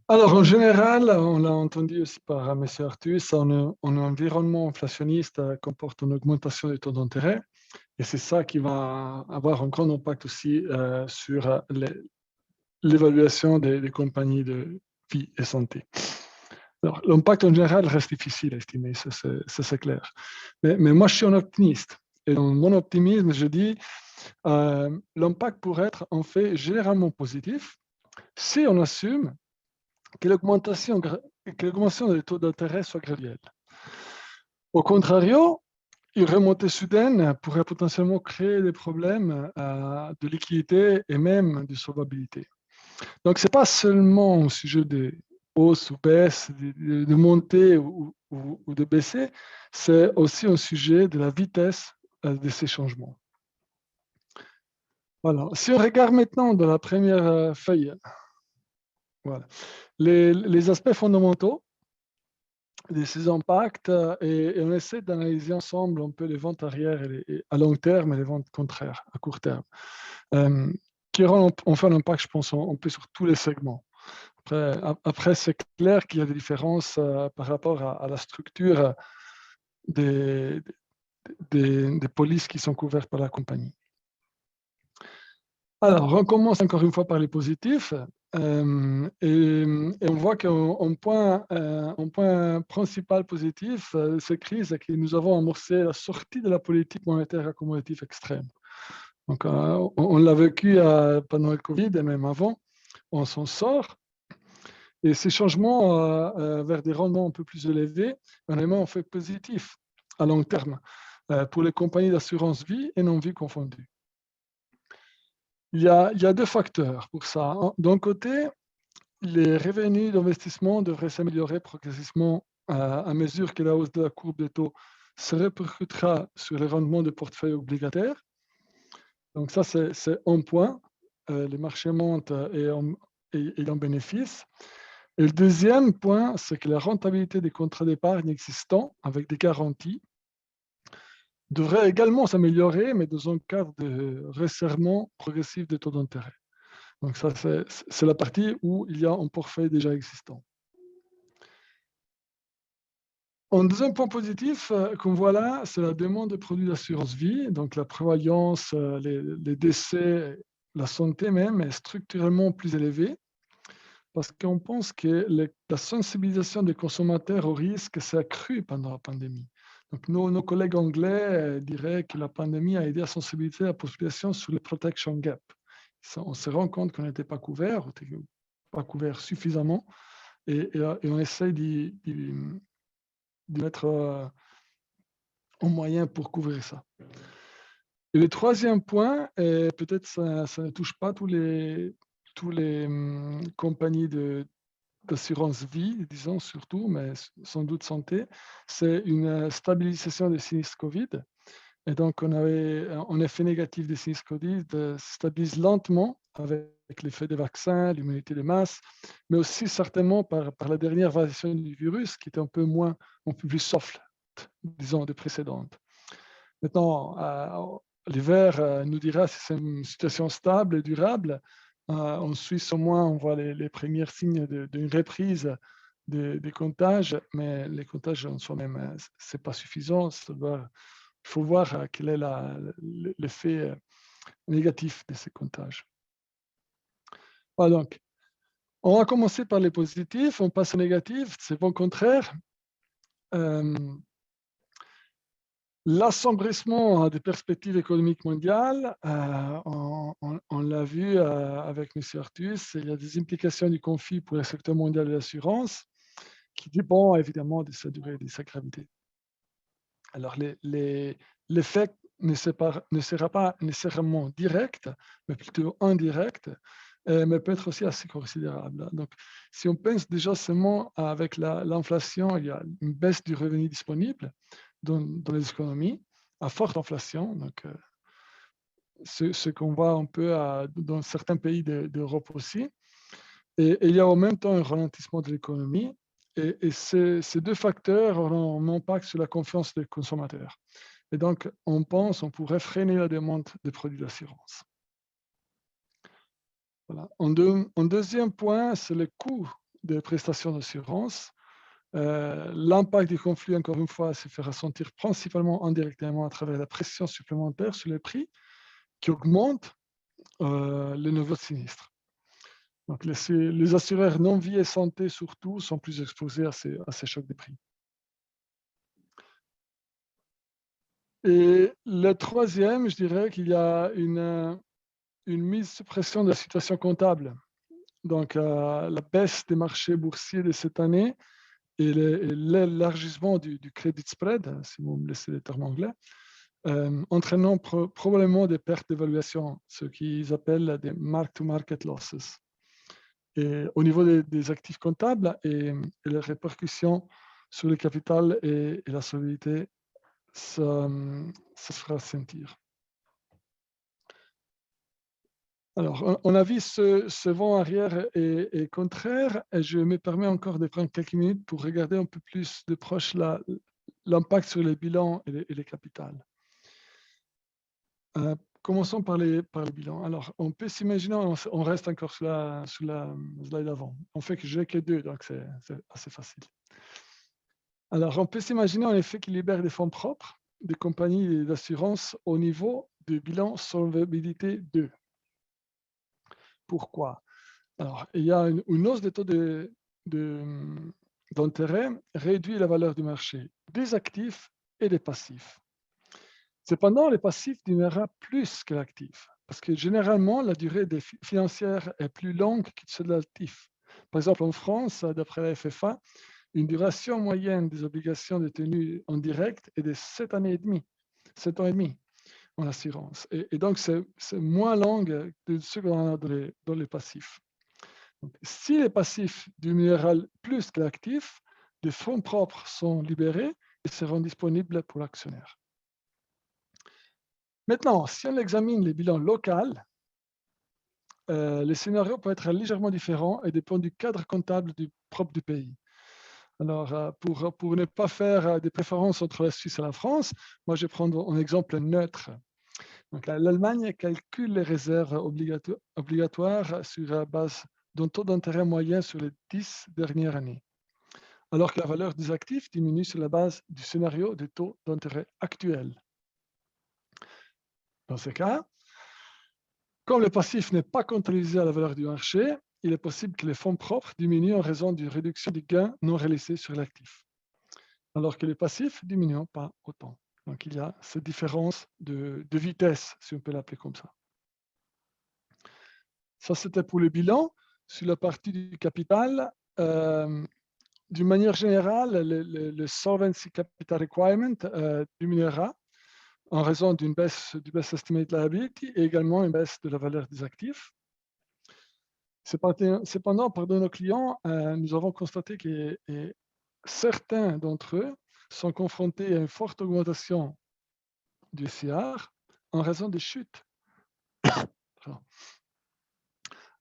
[SPEAKER 3] Alors, en général, on l'a entendu aussi par M. Artus, un environnement inflationniste comporte une augmentation des taux d'intérêt et c'est ça qui va avoir un grand impact aussi sur l'évaluation des compagnies de vie et santé. Alors, l'impact en général reste difficile à estimer, ça c'est clair. Mais moi, je suis un optimiste Et dans mon optimisme, je dis l'impact pourrait être en fait généralement positif si on assume que l'augmentation des taux d'intérêt soit graduelle. Au contrario, une remontée soudaine pourrait potentiellement créer des problèmes de liquidité et même de solvabilité. Donc, ce n'est pas seulement un sujet de hausse ou baisse, de montée ou de baisser, c'est aussi un sujet de la vitesse de ces changements. Voilà. Si on regarde maintenant dans la première feuille, voilà, les aspects fondamentaux de ces impacts et on essaie d'analyser ensemble un peu les ventes arrière à long terme et les ventes contraires à court terme, qui auront fait un impact, je pense, un peu sur tous les segments. Après c'est clair qu'il y a des différences par rapport à la structure des polices qui sont couvertes par la compagnie. Alors, on commence encore une fois par les positifs. Et on voit qu'un point principal positif de cette crise, c'est que nous avons amorcé la sortie de la politique monétaire accommodative extrême. Donc, on l'a vécu pendant le Covid et même avant, on s'en sort. Et ces changements vers des rendements un peu plus élevés, vraiment, ont fait positif à long terme pour les compagnies d'assurance vie et non-vie confondues. Il y a deux facteurs pour ça. D'un côté, les revenus d'investissement devraient s'améliorer progressivement à mesure que la hausse de la courbe des taux se répercutera sur les rendements de portefeuilles obligataires. Donc ça, c'est un point. Les marchés montent et en bénéficient. Et le deuxième point, c'est que la rentabilité des contrats d'épargne existants avec des garanties devrait également s'améliorer, mais dans un cadre de resserrement progressif des taux d'intérêt. Donc ça, c'est la partie où il y a un portefeuille déjà existant. Un deuxième point positif qu'on voit là, c'est la demande de produits d'assurance vie. Donc la prévoyance, les décès, la santé même est structurellement plus élevée parce qu'on pense que la sensibilisation des consommateurs au risque s'est accrue pendant la pandémie. Donc nos collègues anglais diraient que la pandémie a aidé à sensibiliser la population sur le protection gap. On se rend compte qu'on n'était pas couvert suffisamment et on essaye d'y mettre un moyen pour couvrir ça. Et le troisième point, et peut-être ça ne touche pas tous les compagnies d'assurance vie, disons surtout, mais sans doute santé, c'est une stabilisation des sinistres Covid. Et donc, on avait un effet négatif des sinistres Covid se stabilise lentement avec l'effet des vaccins, l'immunité de masse, mais aussi certainement par la dernière variation du virus qui était un peu plus soft, disons, des précédentes. Maintenant, l'hiver nous dira si c'est une situation stable et durable. En Suisse, au moins, on voit les premiers signes d'une reprise des comptages, mais les comptages en soi-même, ce n'est pas suffisant. Il faut voir quel est l'effet négatif de ces comptages. Voilà, donc, on va commencer par les positifs, on passe aux négatifs, c'est au contraire. L'assombrissement des perspectives économiques mondiales, on l'a vu avec M. Artus, il y a des implications du conflit pour le secteur mondial de l'assurance qui dépend évidemment de sa durée et de sa gravité. Alors, l'effet ne sera pas nécessairement direct, mais plutôt indirect, mais peut être aussi assez considérable. Donc, si on pense déjà seulement avec l'inflation, il y a une baisse du revenu disponible dans les économies à forte inflation. Donc, ce qu'on voit un peu dans certains pays d'Europe aussi. Et il y a en même temps un ralentissement de l'économie. Et ces deux facteurs auront un impact sur la confiance des consommateurs. Et donc, on pourrait freiner la demande des produits d'assurance. Voilà. Un deuxième point, c'est le coût des prestations d'assurance. L'impact du conflit, encore une fois, se fait ressentir principalement indirectement à travers la pression supplémentaire sur les prix qui augmente les nouveaux sinistres. Donc, les assureurs non-vie et santé, surtout, sont plus exposés à ces chocs de prix. Et le troisième, je dirais qu'il y a une mise sous pression de la situation comptable. Donc, la baisse des marchés boursiers de cette année et l'élargissement du credit spread, si vous me laissez les termes anglais, entraînant probablement des pertes d'évaluation, ce qu'ils appellent des mark-to-market losses. Et au niveau des actifs comptables et les répercussions sur le capital et la solidité, ça se fera sentir. Alors, on a vu ce vent arrière et contraire, et je me permets encore de prendre quelques minutes pour regarder un peu plus de proche l'impact sur les bilans et les capitales. Commençons par les bilans. Alors, on peut s'imaginer, on reste encore sur la slide avant. On fait que j'ai que 2, donc c'est assez facile. Alors, on peut s'imaginer en effet qu'ils libèrent des fonds propres des compagnies d'assurance au niveau du bilan solvabilité 2. Pourquoi? Alors, il y a une hausse des taux d'intérêt réduit la valeur du marché des actifs et des passifs. Cependant, les passifs diminuera plus que l'actif, parce que généralement, la durée financière est plus longue que celle de l'actif. Par exemple, en France, d'après la FFA, une duration moyenne des obligations détenues en direct est de 7 ans et demi en assurance. Et donc, c'est moins long que ce qu'on a dans les passifs. Donc, si les passifs diminueront plus que l'actif, les fonds propres sont libérés et seront disponibles pour l'actionnaire. Maintenant, si on examine les bilans locaux, les scénarios peuvent être légèrement différents et dépendent du cadre comptable propre du pays. Alors, pour ne pas faire des préférences entre la Suisse et la France, moi je vais prendre un exemple neutre. Donc, l'Allemagne calcule les réserves obligatoires sur la base d'un taux d'intérêt moyen sur les 10 dernières années, alors que la valeur des actifs diminue sur la base du scénario de taux d'intérêt actuel. Dans ce cas, comme le passif n'est pas comptabilisé à la valeur du marché, il est possible que les fonds propres diminuent en raison d'une réduction des gains non réalisés sur l'actif, alors que les passifs ne diminuent pas autant. Donc, il y a cette différence de vitesse, si on peut l'appeler comme ça. Ça, c'était pour le bilan. Sur la partie du capital, d'une manière générale, le Solvency Capital Requirement diminuera en raison d'une baisse du Best Estimate Liability et également une baisse de la valeur des actifs. Cependant, par nos clients, nous avons constaté que certains d'entre eux sont confrontés à une forte augmentation du CR en raison des chutes.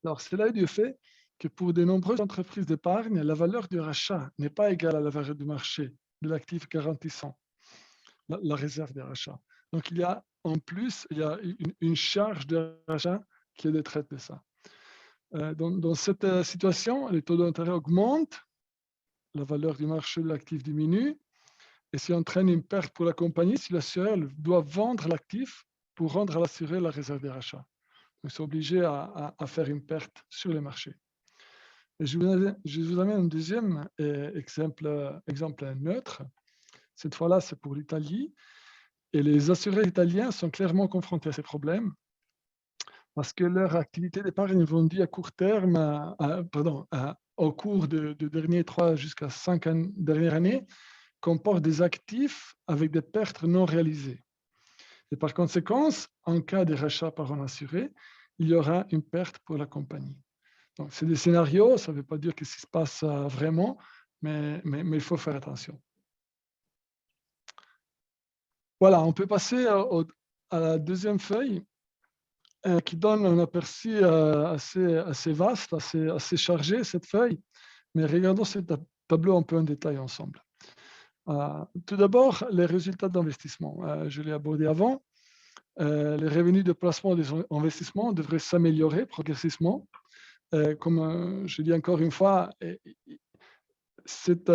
[SPEAKER 3] Alors, cela est du fait que pour de nombreuses entreprises d'épargne, la valeur du rachat n'est pas égale à la valeur du marché de l'actif garantissant la réserve de rachat. Donc, il y a en plus une charge de rachat qui est de traite de ça. Dans cette situation, les taux d'intérêt augmentent, la valeur du marché de l'actif diminue, et ça entraîne une perte pour la compagnie si l'assureur doit vendre l'actif pour rendre à l'assuré la réserve de rachat. Donc, c'est obligé à faire une perte sur les marchés. Et je vous amène un deuxième exemple neutre. Cette fois-là, c'est pour l'Italie. Et les assurés italiens sont clairement confrontés à ces problèmes parce que leur activité d'épargne vendue à court terme, au cours de derniers 3 jusqu'à 5 dernières années, comporte des actifs avec des pertes non réalisées. Et par conséquent, en cas de rachat par un assuré, il y aura une perte pour la compagnie. Donc, c'est des scénarios, ça ne veut pas dire que ce se passe vraiment, mais il faut faire attention. Voilà, on peut passer à la deuxième feuille qui donne un aperçu assez vaste, assez chargé, cette feuille. Mais regardons ce tableau un peu en détail ensemble. Tout d'abord, les résultats d'investissement. Je l'ai abordé avant. Les revenus de placement des investissements devraient s'améliorer progressivement. Comme je dis encore une fois, cet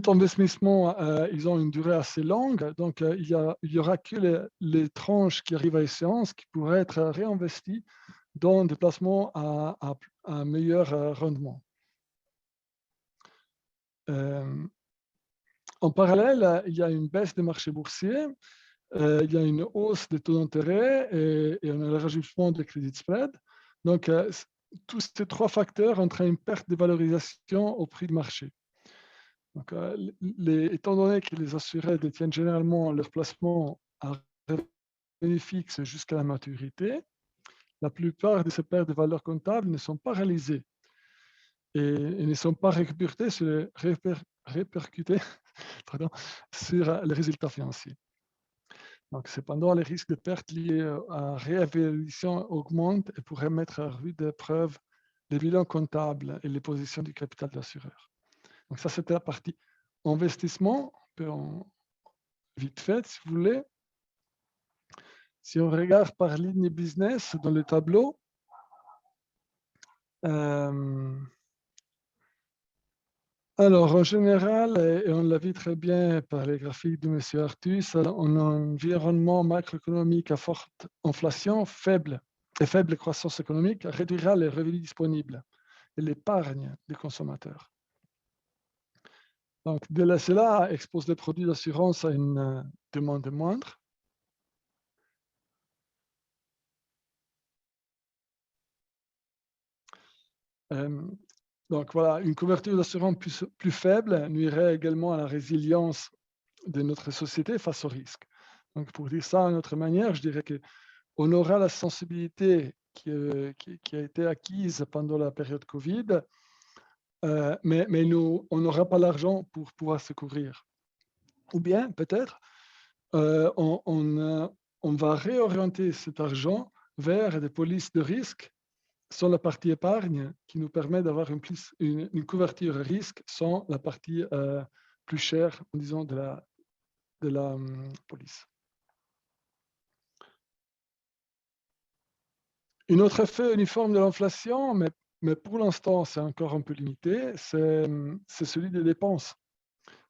[SPEAKER 3] investissement, ils ont une durée assez longue, donc il y aura que les tranches qui arrivent à échéance qui pourraient être réinvesties dans des placements à un meilleur rendement. En parallèle, il y a une baisse des marchés boursiers, il y a une hausse des taux d'intérêt et un élargissement des crédits de spread. Donc, tous ces trois facteurs entraînent une perte de valorisation au prix de marché. Donc, étant donné que les assurés détiennent généralement leur placement à revenu fixe jusqu'à la maturité, la plupart de ces pertes de valeur comptable ne sont pas réalisées et ne sont pas répercutées sur les résultats financiers. Donc, cependant, les risques de perte liés à réévaluation augmentent et pourraient mettre à rude épreuve les bilans comptables et les positions du capital de l'assureur. Donc, ça, c'était la partie investissement. Un peu vite fait, si vous voulez. Si on regarde par ligne business dans le tableau, alors, en général, et on l'a vu très bien par les graphiques de M. Artus, on a un environnement macroéconomique à forte inflation, faible croissance économique, réduira les revenus disponibles et l'épargne des consommateurs. Donc, cela expose les produits d'assurance à une demande moindre. Donc voilà, une couverture d'assurance plus faible nuirait également à la résilience de notre société face au risque. Donc pour dire ça d'une autre manière, je dirais qu'on aura la sensibilité qui a été acquise pendant la période Covid, mais nous, on n'aura pas l'argent pour pouvoir se couvrir. Ou bien peut-être on va réorienter cet argent vers des polices de risque sans la partie épargne qui nous permet d'avoir une couverture risque sans la partie plus chère, disons, de la police. Un autre effet uniforme de l'inflation, mais pour l'instant, c'est encore un peu limité, c'est celui des dépenses.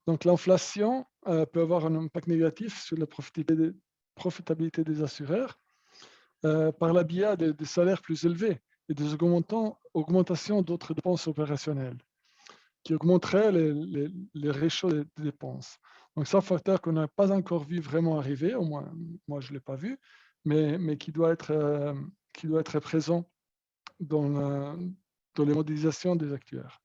[SPEAKER 3] Donc, l'inflation peut avoir un impact négatif sur la profitabilité des assureurs par la biais des salaires plus élevés et des augmentations d'autres dépenses opérationnelles qui augmenteraient les ratios des dépenses. Donc, c'est un facteur qu'on n'a pas encore vu vraiment arriver, au moins moi je ne l'ai pas vu, mais qui doit être présent dans les modélisations des actuaires.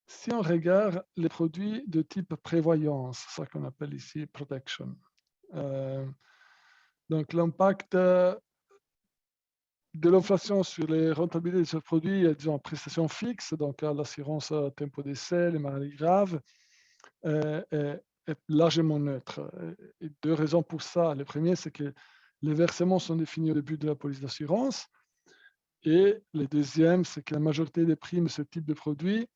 [SPEAKER 3] Si on regarde les produits de type prévoyance, ça qu'on appelle ici protection, donc l'impact de l'inflation sur les rentabilités de ce produit est en prestations fixes, donc l'assurance tempo d'essai, les maladies graves, est largement neutre. Et deux raisons pour ça. Le premier, c'est que les versements sont définis au début de la police d'assurance. Et le deuxième, c'est que la majorité des primes de ce type de produit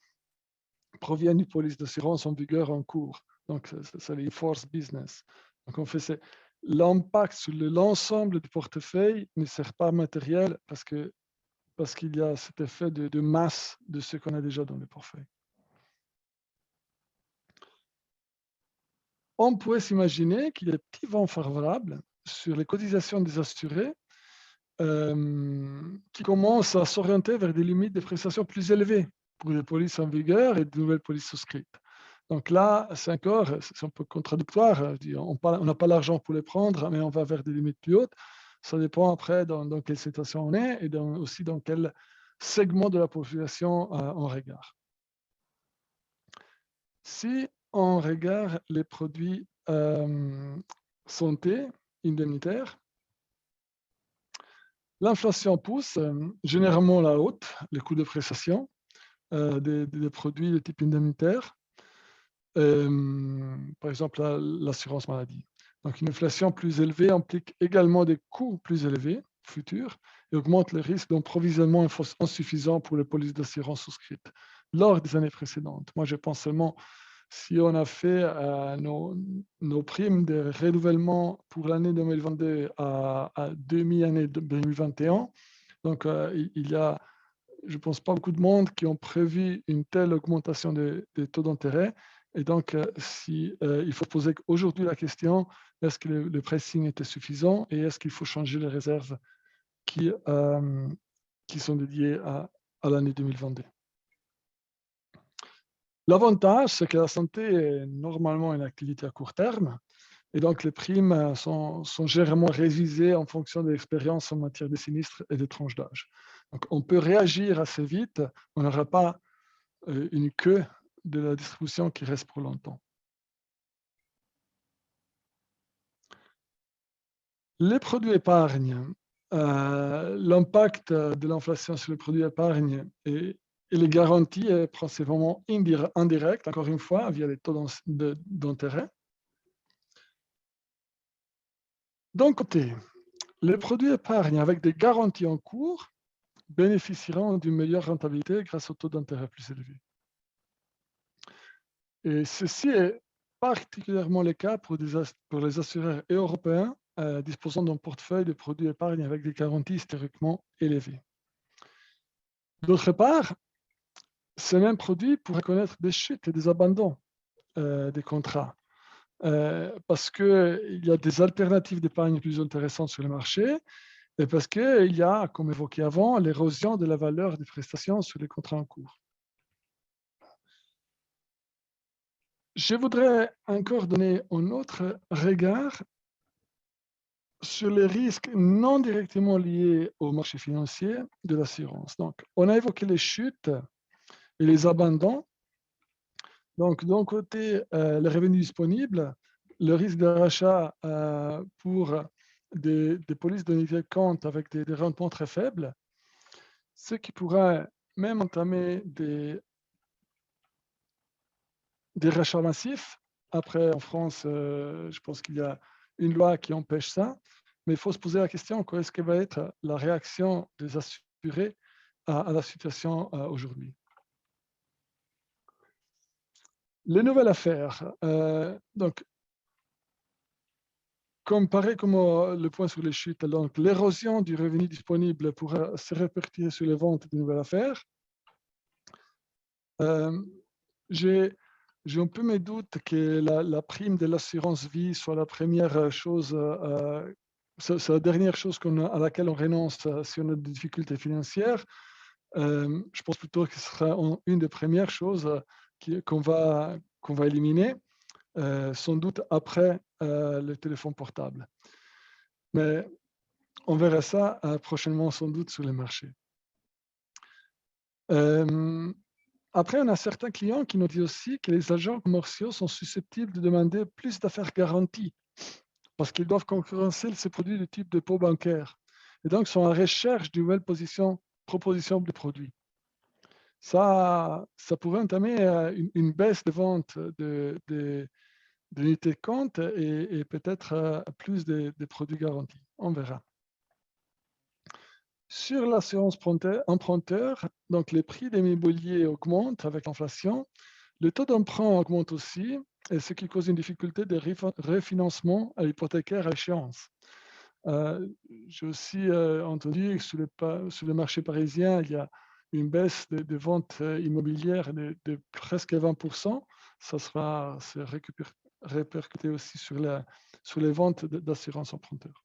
[SPEAKER 3] proviennent d'une police d'assurance en vigueur en cours. Donc, c'est les force business. Donc, on fait l'impact sur l'ensemble du portefeuille ne sert pas matériel parce qu'il y a cet effet de masse de ce qu'on a déjà dans le portefeuille. On pourrait s'imaginer qu'il y a des petits vents favorables sur les cotisations des assurés qui commencent à s'orienter vers des limites de prestations plus élevées pour les polices en vigueur et de nouvelles polices souscrites. Donc là, c'est un peu contradictoire. On n'a pas l'argent pour les prendre, mais on va vers des limites plus hautes. Ça dépend après dans quelle situation on est et aussi dans quel segment de la population on regarde. Si on regarde les produits santé indemnitaires, l'inflation pousse généralement la haute les coûts de prestation des produits de type indemnitaire. Par exemple, l'assurance maladie. Donc, une inflation plus élevée implique également des coûts plus élevés futurs et augmente le risque d'un provisionnement insuffisant pour les polices d'assurance souscrites lors des années précédentes. Moi, je pense seulement si on a fait nos primes de renouvellement pour l'année 2022 à demi-année 2021. Donc, il y a, je ne pense pas beaucoup de monde qui ont prévu une telle augmentation des taux d'intérêt. Et donc, il faut poser aujourd'hui la question, est-ce que le pricing était suffisant et est-ce qu'il faut changer les réserves qui sont dédiées à l'année 2022? L'avantage, c'est que la santé est normalement une activité à court terme, et donc les primes sont généralement révisées en fonction de l'expérience en matière de sinistres et de tranches d'âge. Donc on peut réagir assez vite, on n'aura pas une queue de la distribution qui reste pour longtemps. Les produits épargne, l'impact de l'inflation sur les produits épargne et les garanties est principalement indirect, encore une fois, via les taux d'intérêt. D'un côté, les produits épargne avec des garanties en cours bénéficieront d'une meilleure rentabilité grâce aux taux d'intérêt plus élevés. Et ceci est particulièrement le cas pour les assureurs européens disposant d'un portefeuille de produits épargne avec des garanties historiquement élevées. D'autre part, ces mêmes produits pourraient connaître des chutes et des abandons des contrats parce qu'il y a des alternatives d'épargne plus intéressantes sur le marché et parce qu'il y a, comme évoqué avant, l'érosion de la valeur des prestations sur les contrats en cours. Je voudrais encore donner un autre regard sur les risques non directement liés au marché financier de l'assurance. Donc, on a évoqué les chutes et les abandons. Donc, d'un côté, les revenus disponibles, le risque de rachat pour des polices d'unité de compte avec des rendements très faibles, ce qui pourrait même entamer des rachats massifs. Après, en France, je pense qu'il y a une loi qui empêche ça. Mais il faut se poser la question, quelle est-ce que va être la réaction des assurés à la situation aujourd'hui? Les nouvelles affaires. Donc, comparé comme le point sur les chutes, donc l'érosion du revenu disponible pourra se répercuter sur les ventes de nouvelles affaires. J'ai un peu mes doutes que la prime de l'assurance vie soit la première chose, c'est la dernière chose à laquelle on renonce si on a des difficultés financières. Je pense plutôt que ce sera une des premières choses qu'on va éliminer, sans doute après le téléphone portable. Mais on verra ça prochainement sans doute sur les marchés. Après, on a certains clients qui nous disent aussi que les agents commerciaux sont susceptibles de demander plus d'affaires garanties parce qu'ils doivent concurrencer ces produits de type dépôt bancaire et donc sont en recherche d'une nouvelle proposition de produits. Ça pourrait entamer une baisse de vente d'unités de compte et peut-être plus de produits garantis. On verra. Sur l'assurance emprunteur, donc les prix des immobiliers augmentent avec l'inflation. Le taux d'emprunt augmente aussi, et ce qui cause une difficulté de refinancement à l'hypothécaire à échéance. J'ai aussi entendu que sur le marché parisien, il y a une baisse de ventes immobilières de presque 20%. Ça sera répercuté aussi sur les ventes d'assurance emprunteur.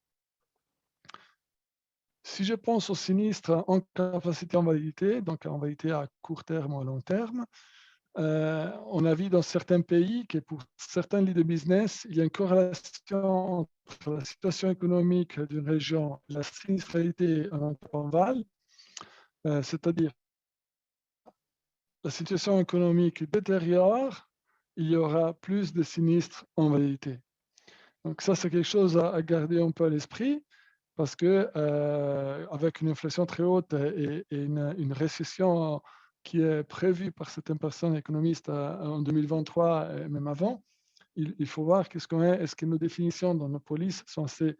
[SPEAKER 3] Si je pense au sinistre en capacité en validité, donc en validité à court terme ou à long terme, on a vu dans certains pays que pour certains lits de business, il y a une corrélation entre la situation économique d'une région et la sinistralité en intervalle, c'est-à-dire la situation économique détériore, il y aura plus de sinistres en validité. Donc ça, c'est quelque chose à garder un peu à l'esprit parce que avec une inflation très haute et une récession qui est prévue par certaines personnes économistes en 2023 et même avant, il faut voir est-ce que nos définitions dans nos polices sont assez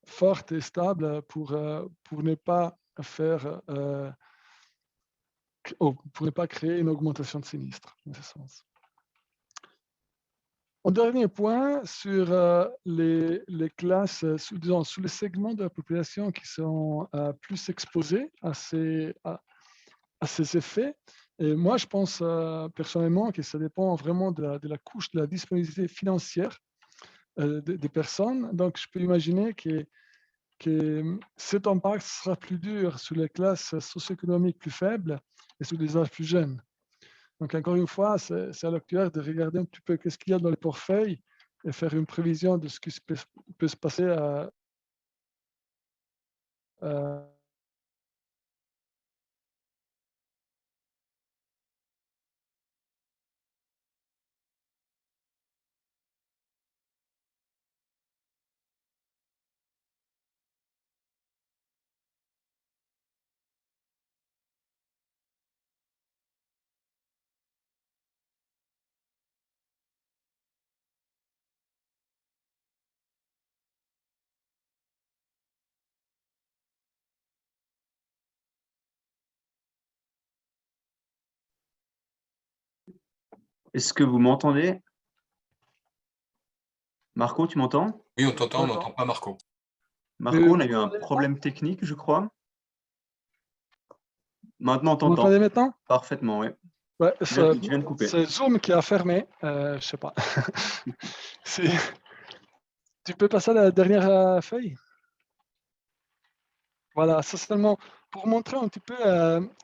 [SPEAKER 3] fortes et stables pour ne pas pour ne pas créer une augmentation de sinistres dans ce sens. Un dernier point sur les classes, sur les segments de la population qui sont plus exposés à ces effets. Et moi, je pense personnellement que ça dépend vraiment de la couche de la disponibilité financière des personnes. Donc, je peux imaginer que cet impact sera plus dur sur les classes socio-économiques plus faibles et sur les âges plus jeunes. Donc, encore une fois, c'est à l'actuaire de regarder un petit peu qu'est-ce qu'il y a dans les portefeuilles et faire une prévision de ce qui peut se passer à
[SPEAKER 1] Est-ce que vous m'entendez? Marco, tu m'entends?
[SPEAKER 4] Oui, on t'entend, on
[SPEAKER 3] D'accord.
[SPEAKER 4] n'entend pas Marco.
[SPEAKER 1] Marco, on a
[SPEAKER 3] vous
[SPEAKER 1] eu un
[SPEAKER 3] m'entendez
[SPEAKER 1] problème technique, je crois. Maintenant, on
[SPEAKER 3] Vous
[SPEAKER 1] t'entend
[SPEAKER 3] m'entendez maintenant?
[SPEAKER 1] parfaitement, oui.
[SPEAKER 3] Ouais,
[SPEAKER 1] Tu viens de couper.
[SPEAKER 3] c'est Zoom qui a fermé. Je sais pas. Tu peux passer à la dernière feuille? Voilà, ça seulement pour montrer un petit peu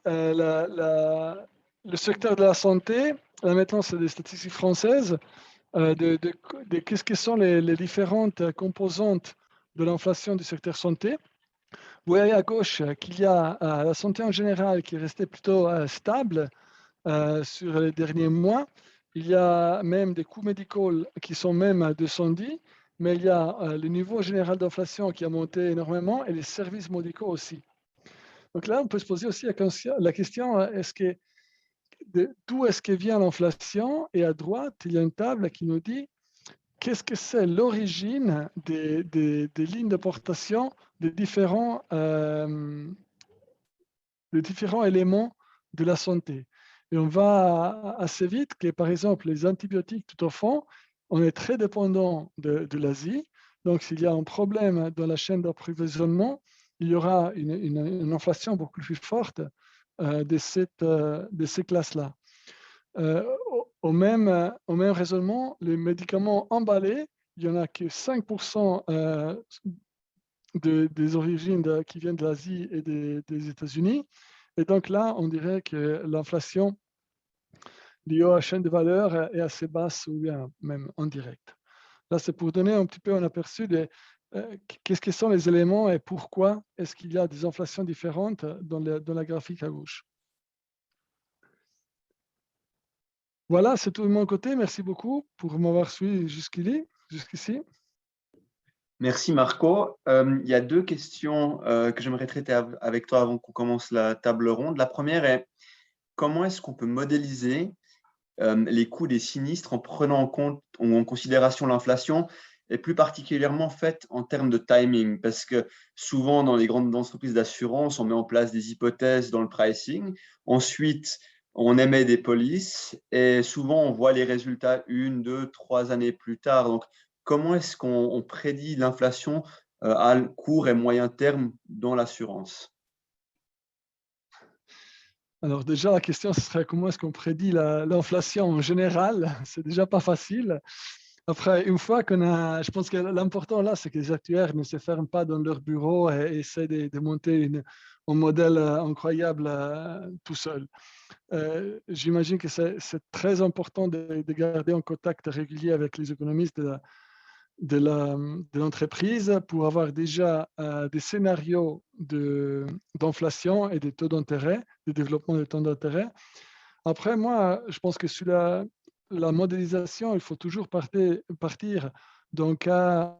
[SPEAKER 3] le secteur de la santé. Là maintenant, c'est des statistiques françaises. De qu'est-ce que sont les différentes composantes de l'inflation du secteur santé. Vous voyez à gauche qu'il y a la santé en général qui est restée plutôt stable sur les derniers mois. Il y a même des coûts médicaux qui sont même à 210, mais il y a le niveau général d'inflation qui a monté énormément et les services médicaux aussi. Donc là, on peut se poser aussi la question, d'où est-ce que vient l'inflation? Et à droite, il y a une table qui nous dit qu'est-ce que c'est l'origine des lignes d'importation des différents éléments de la santé. Et on va assez vite que, par exemple, les antibiotiques, tout au fond, on est très dépendant de l'Asie. Donc, s'il y a un problème dans la chaîne d'approvisionnement, il y aura une inflation beaucoup plus forte de ces classes-là. Au même raisonnement, les médicaments emballés, il n'y en a que 5% des origines qui viennent de l'Asie et des États-Unis. Et donc là, on dirait que l'inflation liée à la chaîne de valeur est assez basse ou bien même en direct. Là, c'est pour donner un petit peu un aperçu de qu'est-ce que sont les éléments et pourquoi est-ce qu'il y a des inflations différentes dans la graphique à gauche. Voilà, c'est tout de mon côté. Merci beaucoup pour m'avoir suivi jusqu'ici.
[SPEAKER 1] Merci Marco. Il y a deux questions que j'aimerais traiter avec toi avant qu'on commence la table ronde. La première est comment est-ce qu'on peut modéliser les coûts des sinistres en prenant en compte ou en considération l'inflation et plus particulièrement fait en termes de timing parce que souvent dans les grandes entreprises d'assurance, on met en place des hypothèses dans le pricing. Ensuite, on émet des polices et souvent on voit les résultats 1, 2, 3 années plus tard. Donc, comment est-ce qu'on prédit l'inflation à court et moyen terme dans l'assurance?
[SPEAKER 3] Alors déjà, la question ce serait comment est-ce qu'on prédit l'inflation en général? C'est déjà pas facile. Après, une fois je pense que l'important là, c'est que les actuaires ne se ferment pas dans leur bureau et essaient de monter un modèle incroyable tout seul. J'imagine que c'est très important de garder en contact régulier avec les économistes de l'entreprise pour avoir déjà des scénarios d'inflation et des taux d'intérêt, de développement des taux d'intérêt. Après, moi, je pense que sur la modélisation, il faut toujours partir d'un cas,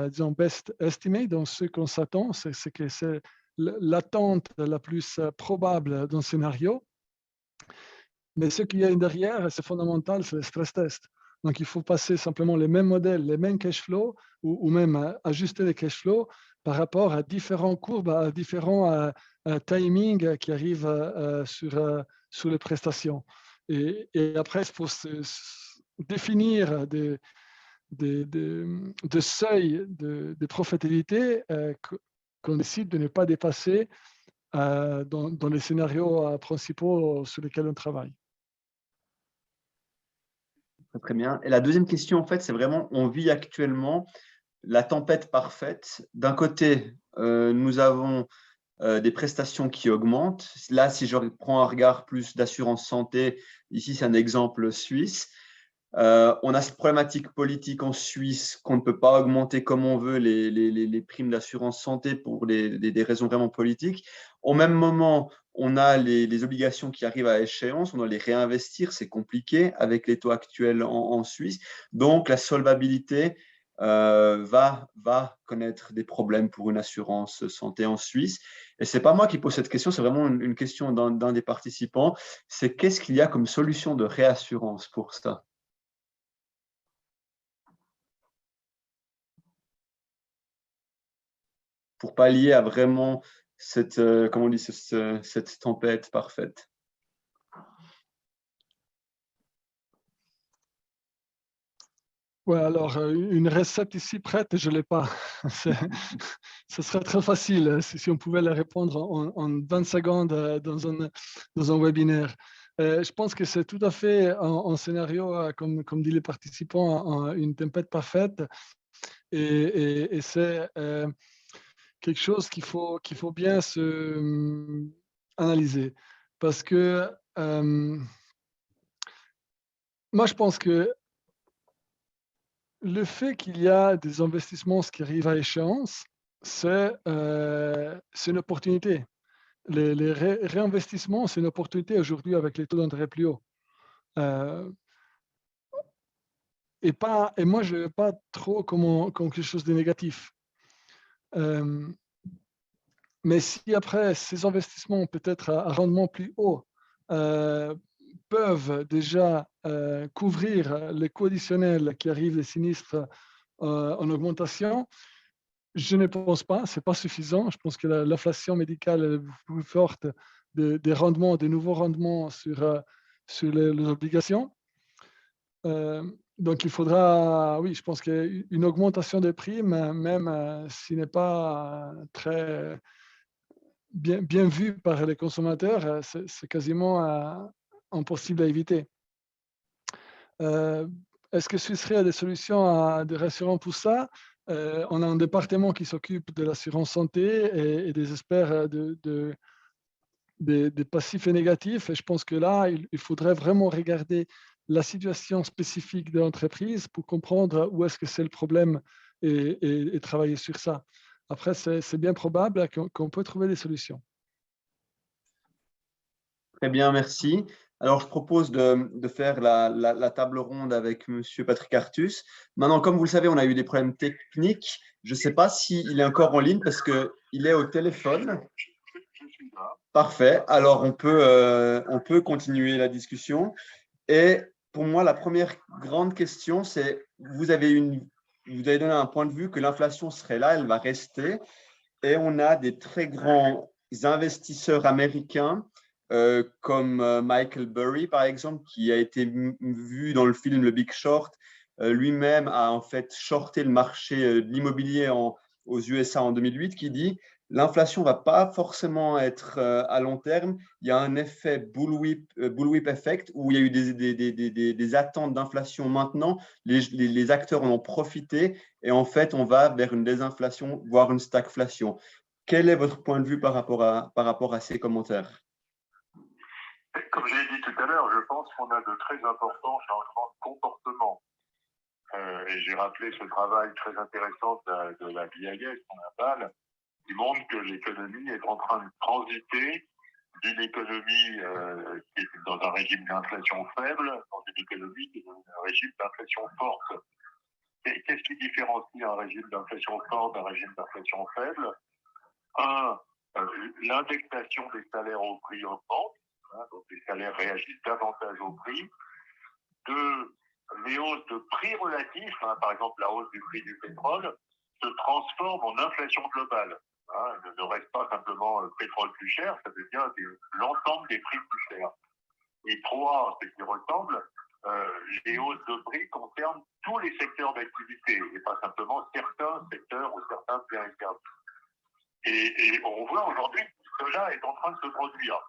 [SPEAKER 3] disons, best estimate, dans ce qu'on s'attend, c'est que c'est l'attente la plus probable d'un scénario. Mais ce qu'il y a derrière, c'est fondamental, c'est le stress test. Donc, il faut passer simplement les mêmes modèles, les mêmes cash flows, ou même ajuster les cash flows par rapport à différentes courbes, à différents timings qui arrivent sur les prestations. Et après, il faut définir des seuils de profitabilité qu'on décide de ne pas dépasser dans les scénarios principaux sur lesquels on travaille.
[SPEAKER 1] Très bien. Et la deuxième question, en fait, c'est vraiment, on vit actuellement la tempête parfaite. D'un côté, nous avons des prestations qui augmentent. Là, si je prends un regard plus d'assurance santé, ici c'est un exemple suisse. On a cette problématique politique en Suisse qu'on ne peut pas augmenter comme on veut les primes d'assurance santé pour des raisons vraiment politiques. Au même moment, on a les obligations qui arrivent à échéance, on doit les réinvestir, c'est compliqué avec les taux actuels en Suisse. Donc, la solvabilité va connaître des problèmes pour une assurance santé en Suisse. Et ce n'est pas moi qui pose cette question, c'est vraiment une question d'un des participants. C'est qu'est-ce qu'il y a comme solution de réassurance pour ça? Pour pallier à vraiment cette, comment on dit, cette tempête parfaite.
[SPEAKER 3] Ouais, alors une recette ici prête, je ne l'ai pas. Ce serait très facile si on pouvait la répondre en 20 secondes dans un webinaire. Je pense que c'est tout à fait un scénario, comme disent les participants, une tempête parfaite. Et c'est quelque chose qu'il faut bien analyser. Parce que moi, je pense que le fait qu'il y a des investissements qui arrivent à échéance, c'est une opportunité. Les réinvestissements, c'est une opportunité aujourd'hui avec les taux d'intérêt plus hauts. Et moi, je ne veux pas trop comme quelque chose de négatif. Mais si après, ces investissements, peut-être à rendement plus haut, peuvent déjà couvrir les coûts additionnels qui arrivent des sinistres en augmentation, je ne pense pas, ce n'est pas suffisant. Je pense que l'inflation médicale est plus forte des rendements, des nouveaux rendements sur les obligations. Donc, il faudra, oui, je pense qu'une augmentation des primes, même s'il n'est pas très bien vu par les consommateurs, c'est quasiment impossible à éviter. Est-ce que Suisse Re a des solutions de rassurance pour ça? On a un département qui s'occupe de l'assurance santé et des experts des passifs et négatifs. Et je pense que là, il faudrait vraiment regarder la situation spécifique de l'entreprise pour comprendre où est-ce que c'est le problème et travailler sur ça. Après, c'est bien probable qu'on peut trouver des solutions.
[SPEAKER 1] Très bien, merci. Alors, je propose de faire la table ronde avec Monsieur Patrick Artus. Maintenant, comme vous le savez, on a eu des problèmes techniques. Je ne sais pas s'il est encore en ligne parce qu'il est au téléphone.
[SPEAKER 2] Je suis là.
[SPEAKER 1] Parfait. Alors, on peut continuer la discussion. Et pour moi, la première grande question, c'est vous avez donné un point de vue que l'inflation serait là, elle va rester. Et on a des très grands investisseurs américains comme Michael Burry, par exemple, qui a été vu dans le film Le Big Short. Lui-même a en fait shorté le marché de l'immobilier aux USA en 2008, qui dit l'inflation ne va pas forcément être à long terme. Il y a un effet bullwhip effect où il y a eu des attentes d'inflation maintenant. Les acteurs en ont profité et en fait, on va vers une désinflation, voire une stagflation. Quel est votre point de vue par rapport à ces commentaires?
[SPEAKER 2] Comme j'ai dit tout à l'heure, je pense qu'on a de très importants changements de comportement. Et j'ai rappelé ce travail très intéressant de la BIS, qu'on appelle, qui montre que l'économie est en train de transiter d'une économie qui est dans un régime d'inflation faible dans une économie qui est dans un régime d'inflation forte. Et qu'est-ce qui différencie un régime d'inflation forte d'un régime d'inflation faible? Un, l'indexation des salaires au prix augmente, donc les salaires réagissent davantage au prix. Deux, les hausses de prix relatifs, par exemple la hausse du prix du pétrole, se transforment en inflation globale. Ne reste pas simplement le pétrole plus cher, ça devient l'ensemble des prix plus chers. Et trois, ce qui ressemble, les hausses de prix concernent tous les secteurs d'activité et pas simplement certains secteurs ou certains biens et services. Et on voit aujourd'hui que cela est en train de se produire.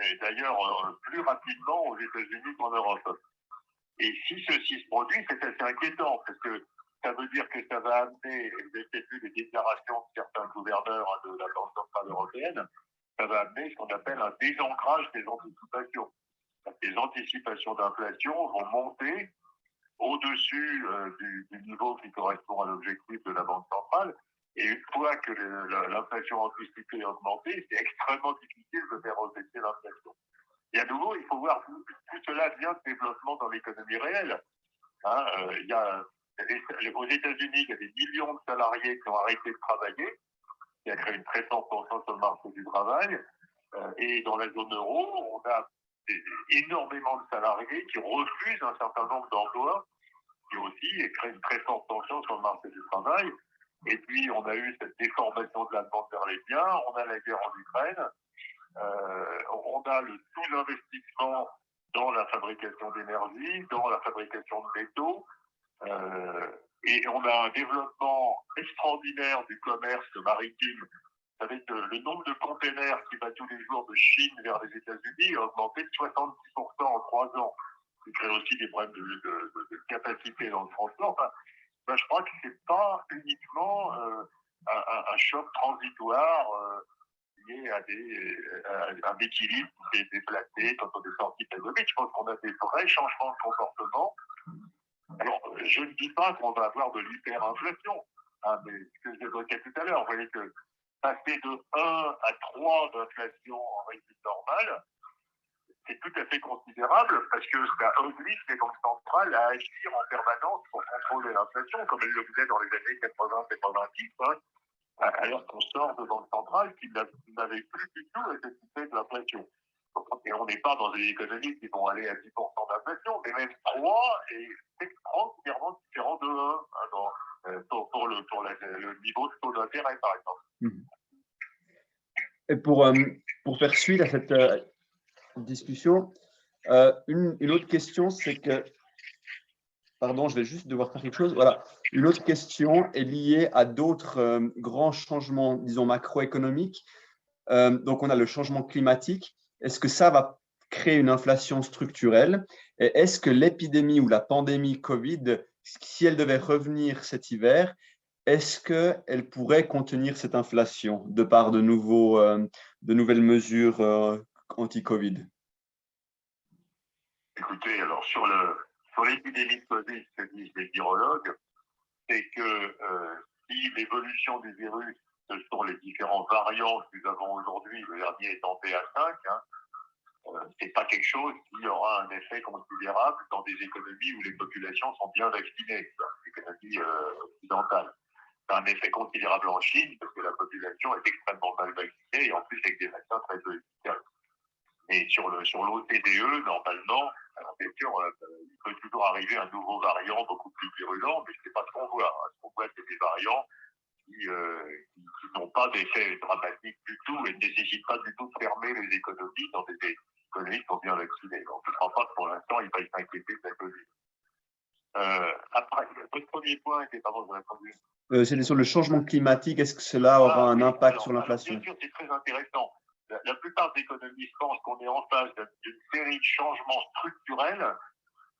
[SPEAKER 2] Et d'ailleurs, plus rapidement aux États-Unis qu'en Europe. Et si ceci se produit, c'est assez inquiétant, parce que Ça veut dire que ça va amener, et vous avez peut-être vu les déclarations de certains gouverneurs de la Banque centrale européenne, ça va amener ce qu'on appelle un désancrage des anticipations. Les anticipations d'inflation vont monter au-dessus du niveau qui correspond à l'objectif de la Banque centrale. Et une fois que l'inflation anticipée est augmentée, c'est extrêmement difficile de faire rebaisser l'inflation. Et à nouveau, il faut voir tout cela vient de développement dans l'économie réelle. Hein, aux États-Unis, il y a des millions de salariés qui ont arrêté de travailler, qui a créé une très forte tension sur le marché du travail. Et dans la zone euro, on a énormément de salariés qui refusent un certain nombre d'emplois, qui aussi crée une très forte tension sur le marché du travail. Et puis, on a eu cette déformation de la demande vers les biens, on a la guerre en Ukraine, on a le sous-investissement dans la fabrication d'énergie, dans la fabrication de métaux, et on a un développement extraordinaire du commerce maritime. Vous savez que le nombre de containers qui va tous les jours de Chine vers les États-Unis a augmenté de 70% en 3 ans. Ce qui crée aussi des problèmes de capacité dans le transport. Enfin, je crois que ce n'est pas uniquement un choc transitoire lié à un équilibre qui s'est déplacé quand on est sorti de la Covid. Je pense qu'on a des vrais changements de comportement. Alors, je ne dis pas qu'on va avoir de l'hyperinflation, hein, mais ce que j'évoquais tout à l'heure, vous voyez que passer de 1 à 3 d'inflation en régime normal, c'est tout à fait considérable parce que ça oblige les banques centrales à agir en permanence pour contrôler l'inflation, comme elles le faisaient dans les années 80-90, hein, alors qu'on sort de banques centrales qui n'avaient plus du tout effectué de l'inflation. Et on n'est pas dans des économies qui vont aller à 10% d'inflation, mais même 3 est extraordinairement différent de 1 pour le niveau de taux d'intérêt, par exemple.
[SPEAKER 1] Et pour faire suite à cette discussion, une autre question, c'est que, pardon, je vais juste devoir faire quelque chose. Voilà, une autre question est liée à d'autres grands changements, disons macroéconomiques. Donc, on a le changement climatique. Est-ce que ça va créer une inflation structurelle? Et est-ce que l'épidémie ou la pandémie Covid, si elle devait revenir cet hiver, est-ce qu'elle pourrait contenir cette inflation de par de nouvelles mesures anti-Covid?
[SPEAKER 2] Écoutez, alors sur l'épidémie de Covid, ce que disent les virologues, c'est que si l'évolution du virus, ce sont les différents variants que nous avons aujourd'hui, le dernier étant BA5, hein, c'est pas quelque chose qui aura un effet considérable dans des économies où les populations sont bien vaccinées, l'économie occidentale. C'est un effet considérable en Chine parce que la population est extrêmement mal vaccinée et en plus avec des vaccins très peu efficaces. Et sur l'OCDE, normalement, alors bien sûr, il peut toujours arriver un nouveau variant beaucoup plus virulent, mais ce n'est pas ce qu'on voit. Hein. Ce qu'on voit, c'est des variants qui n'ont pas d'effet dramatique du tout et ne nécessitent pas du tout de fermer les économies dans des économies qui sont bien vaccinées. Donc, je ne crois pas que pour l'instant, il va s'inquiéter de la Covid. Après, votre premier point était, pardon, je vous ai répondu.
[SPEAKER 1] C'est sur le changement climatique. Est-ce que cela aura un impact sur l'inflation?
[SPEAKER 2] Bien sûr, c'est très intéressant. La plupart des économistes pensent qu'on est en face d'une série de changements structurels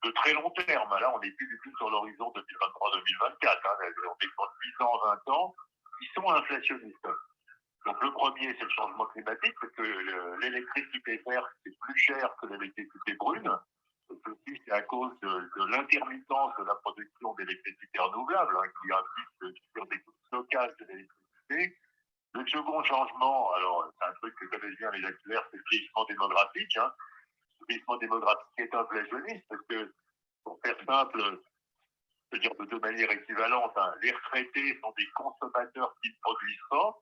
[SPEAKER 2] de très long terme. Là, on n'est plus du tout sur l'horizon 2023-2024. Hein. On est sur 10 ans, 20 ans, qui sont inflationnistes. Donc, le premier, c'est le changement climatique, parce que l'électricité verte, c'est plus cher que l'électricité brune. Ceci, c'est à cause de l'intermittence de la production d'électricité renouvelable, hein, qui implique sur des coûts de stockage de l'électricité. Le second changement, alors c'est un truc que connaissent bien les experts, c'est le vieillissement démographique. Hein. Le vieillissement démographique est inflationniste parce que, pour faire simple, je veux dire de manière équivalente, hein, les retraités sont des consommateurs qui ne produisent pas,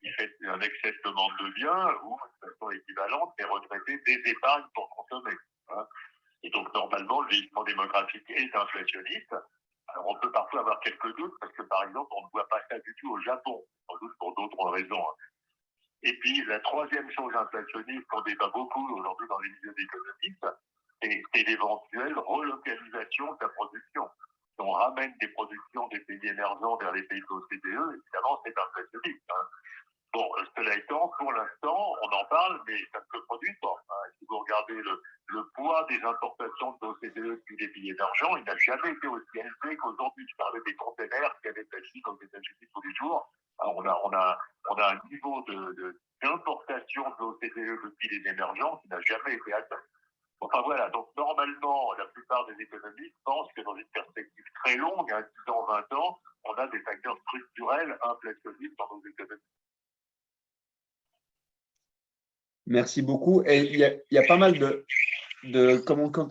[SPEAKER 2] qui fait un excès de demande de biens, ou de façon équivalente, les retraités désépargnent pour consommer. Hein. Et donc normalement, le vieillissement démographique est inflationniste. Alors, on peut parfois avoir quelques doutes parce que, par exemple, on ne voit pas ça du tout au Japon, sans doute pour d'autres raisons. Et puis, la troisième chose inflationniste qu'on débat beaucoup aujourd'hui dans les milieux d'économistes, c'est l'éventuelle relocalisation de la production. Si on ramène des productions des pays émergents vers les pays de l'OCDE, évidemment, c'est inflationniste. Hein. Bon, cela étant, pour l'instant, on en parle, mais ça ne se produit pas. Hein. Si vous regardez le poids poids des importations de l'OCDE depuis les pays émergents, il n'a jamais été aussi élevé qu'aujourd'hui. Je parlais des containers qui avaient agi aux États-Unis tous les jours. Alors, on a un niveau d'importation de l'OCDE depuis les émergents qui n'a jamais été atteint. Enfin voilà, donc normalement, la plupart des économistes pensent que dans une perspective très longue, à 10 ans, 20 ans, on a des facteurs structurels inflationnistes dans nos économies.
[SPEAKER 1] Merci beaucoup. Et il y a pas mal de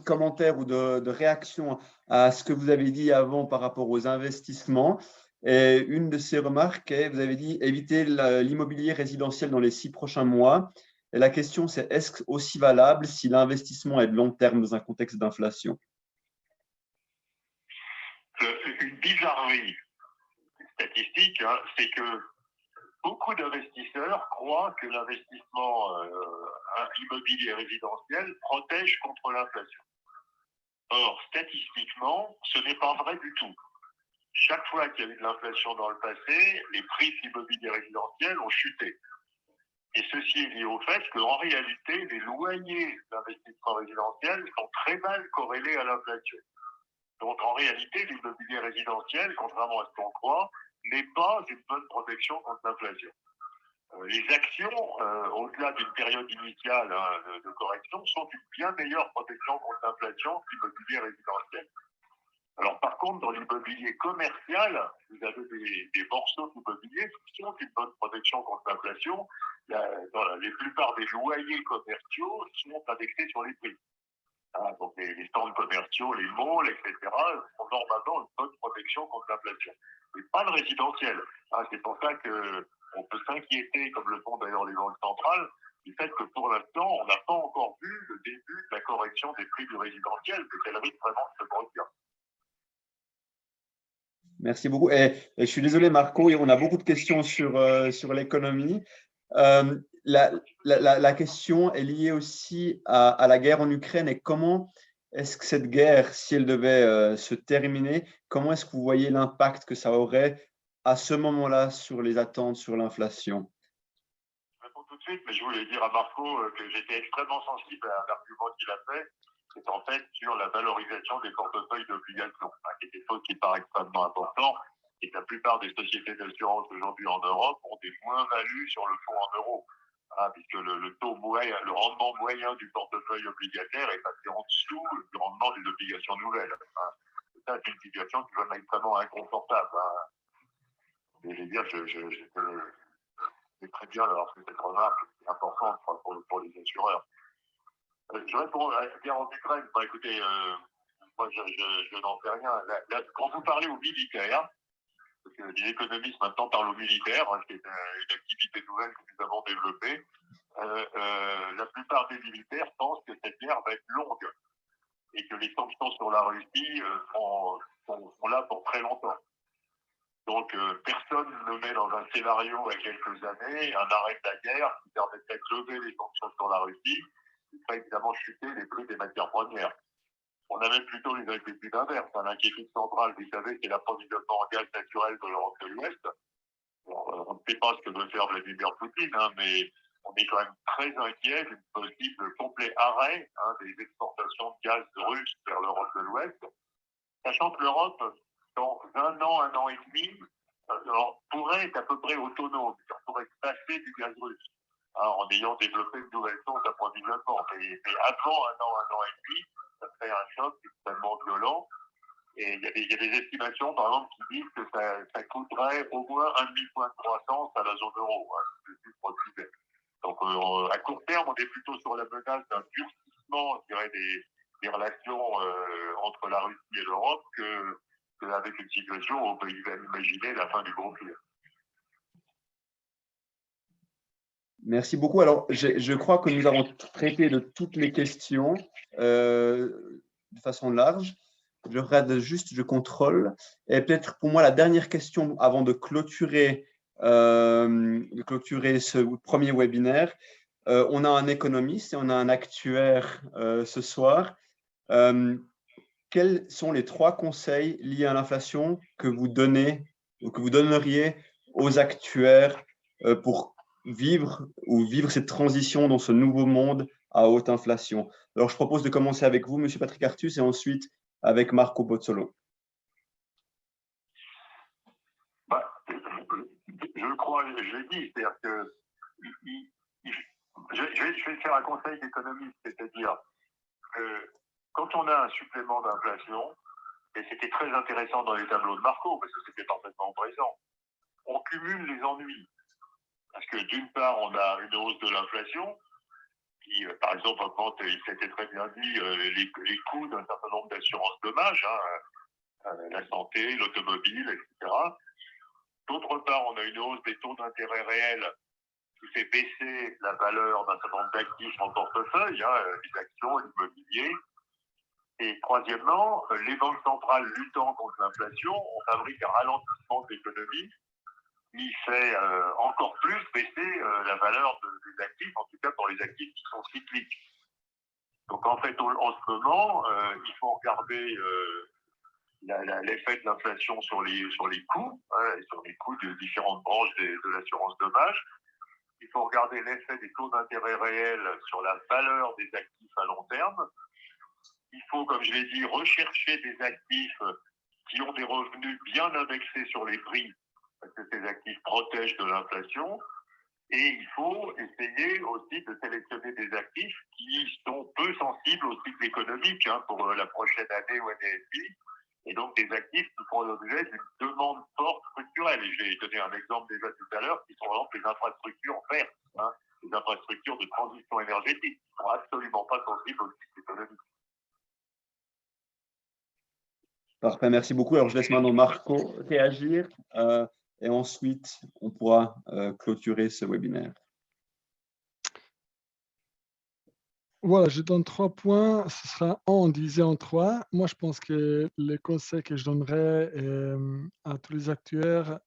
[SPEAKER 1] commentaires ou de réactions à ce que vous avez dit avant par rapport aux investissements. Et une de ces remarques est, vous avez dit, éviter l'immobilier résidentiel dans les 6 prochains mois. Et la question, c'est est-ce aussi valable si l'investissement est de long terme dans un contexte d'inflation?
[SPEAKER 2] Une bizarrerie statistique, hein, c'est que beaucoup d'investisseurs croient que l'investissement immobilier résidentiel protège contre l'inflation. Or, statistiquement, ce n'est pas vrai du tout. Chaque fois qu'il y a eu de l'inflation dans le passé, les prix de l'immobilier résidentiel ont chuté. Et ceci est lié au fait qu'en réalité, les loyers d'investissement résidentiel sont très mal corrélés à l'inflation. Donc en réalité, l'immobilier résidentiel, contrairement à ce qu'on croit, n'est pas une bonne protection contre l'inflation. Les actions, au-delà d'une période initiale de correction, sont une bien meilleure protection contre l'inflation que l'immobilier résidentiel. Alors par contre, dans l'immobilier commercial, vous avez des morceaux d'immobilier qui sont une bonne protection contre l'inflation. Les plupart des loyers commerciaux sont indexés sur les prix. Donc les stands commerciaux, les malls, etc., ont normalement une bonne protection contre l'inflation. Mais pas le résidentiel. C'est pour ça qu'on peut s'inquiéter, comme le font d'ailleurs les banques centrales, du fait que pour l'instant, on n'a pas encore vu le début de la correction des prix du résidentiel, mais qu'elle risque vraiment de se produire.
[SPEAKER 1] Merci beaucoup. Et je suis désolé, Marco, on a beaucoup de questions sur l'économie. La question est liée aussi à la guerre en Ukraine et comment est-ce que cette guerre, si elle devait se terminer, comment est-ce que vous voyez l'impact que ça aurait à ce moment-là sur les attentes, sur l'inflation?
[SPEAKER 2] Je réponds tout de suite, mais je voulais dire à Marco que j'étais extrêmement sensible à l'argument qu'il a fait. C'est en fait sur la valorisation des portefeuilles d'obligations, qui est quelque chose qui paraît extrêmement important, et que la plupart des sociétés d'assurance aujourd'hui en Europe ont des moins-values sur le fonds en euros, puisque le taux moyen, le rendement moyen du portefeuille obligataire est passé en dessous du rendement des obligations nouvelles. Ça, c'est une situation qui est extrêmement inconfortable. Et je veux dire, c'est très bien d'avoir fait cette remarque, c'est important pour les assureurs. Je réponds à la guerre en Ukraine. Écoutez, moi, je n'en sais rien. Quand vous parlez aux militaires, parce que les économistes maintenant parlent aux militaires, qui est une activité nouvelle que nous avons développée, la plupart des militaires pensent que cette guerre va être longue et que les sanctions sur la Russie sont là pour très longtemps. Donc, personne ne met dans un scénario à quelques années un arrêt de la guerre qui permettrait de lever les sanctions sur la Russie, qui ferait évidemment chuter les prix des matières premières. On a même plutôt les inquiétudes inverses. L'inquiétude centrale, vous savez, c'est l'approvisionnement en gaz naturel de l'Europe de l'Ouest. On ne sait pas ce que veut faire Vladimir Poutine, mais on est quand même très inquiet d'une possible complet arrêt des exportations de gaz russe vers l'Europe de l'Ouest, sachant que l'Europe, dans un an et demi, pourrait être à peu près autonome, pourrait se passer du gaz russe, en ayant développé de nouvelles sources d'approvisionnement. Mais avant un an et demi, ça serait un choc extrêmement violent. Et il y a des estimations, par exemple, qui disent que ça coûterait au moins 1 demi-point de croissance à la zone euro. Donc, à court terme, on est plutôt sur la menace d'un durcissement, je dirais, des relations entre la Russie et l'Europe qu'avec une situation où on peut imaginer la fin du conflit.
[SPEAKER 1] Merci beaucoup. Alors, je crois que nous avons traité de toutes les questions de façon large. Je regarde juste, je contrôle. Et peut-être pour moi, la dernière question avant de clôturer ce premier webinaire. On a un économiste et on a un actuaire ce soir. Quels sont les 3 conseils liés à l'inflation que vous donnez ou que vous donneriez aux actuaires pour vivre cette transition dans ce nouveau monde à haute inflation. Alors, je propose de commencer avec vous, Monsieur Patrick Artus, et ensuite avec Marco Bozzolo.
[SPEAKER 2] Je crois, je l'ai dit, c'est-à-dire que je vais faire un conseil d'économiste, c'est-à-dire que quand on a un supplément d'inflation, et c'était très intéressant dans les tableaux de Marco, parce que c'était parfaitement présent, on cumule les ennuis. Parce que d'une part, on a une hausse de l'inflation, qui, par exemple, augmente, il s'était très bien dit, les coûts d'un certain nombre d'assurances dommages, la santé, l'automobile, etc. D'autre part, on a une hausse des taux d'intérêt réels qui fait baisser la valeur d'un certain nombre d'actifs en portefeuille, les actions, l'immobilier. Et troisièmement, les banques centrales luttant contre l'inflation ont fabriqué un ralentissement de l'économie qui fait encore plus baisser la valeur des actifs, en tout cas pour les actifs qui sont cycliques. Donc en fait, en ce moment, il faut regarder l'effet de l'inflation sur les coûts, et sur les coûts de différentes branches de l'assurance dommage. Il faut regarder l'effet des taux d'intérêt réels sur la valeur des actifs à long terme. Il faut, comme je l'ai dit, rechercher des actifs qui ont des revenus bien indexés sur les prix, parce que ces actifs protègent de l'inflation. Et il faut essayer aussi de sélectionner des actifs qui sont peu sensibles au cycle économique pour la prochaine année ou année et demie. Et donc des actifs qui font l'objet d'une demande forte structurelle. Et je vais donner un exemple déjà tout à l'heure, qui sont par exemple les infrastructures vertes, les infrastructures de transition énergétique, qui ne sont absolument pas sensibles au cycle économique.
[SPEAKER 1] Parfait, merci beaucoup. Alors, je laisse maintenant Marco réagir et ensuite, on pourra clôturer ce webinaire.
[SPEAKER 3] Voilà, je donne 3 points. Ce sera divisé en 3. Moi, je pense que les conseils que je donnerais à tous les actuaires,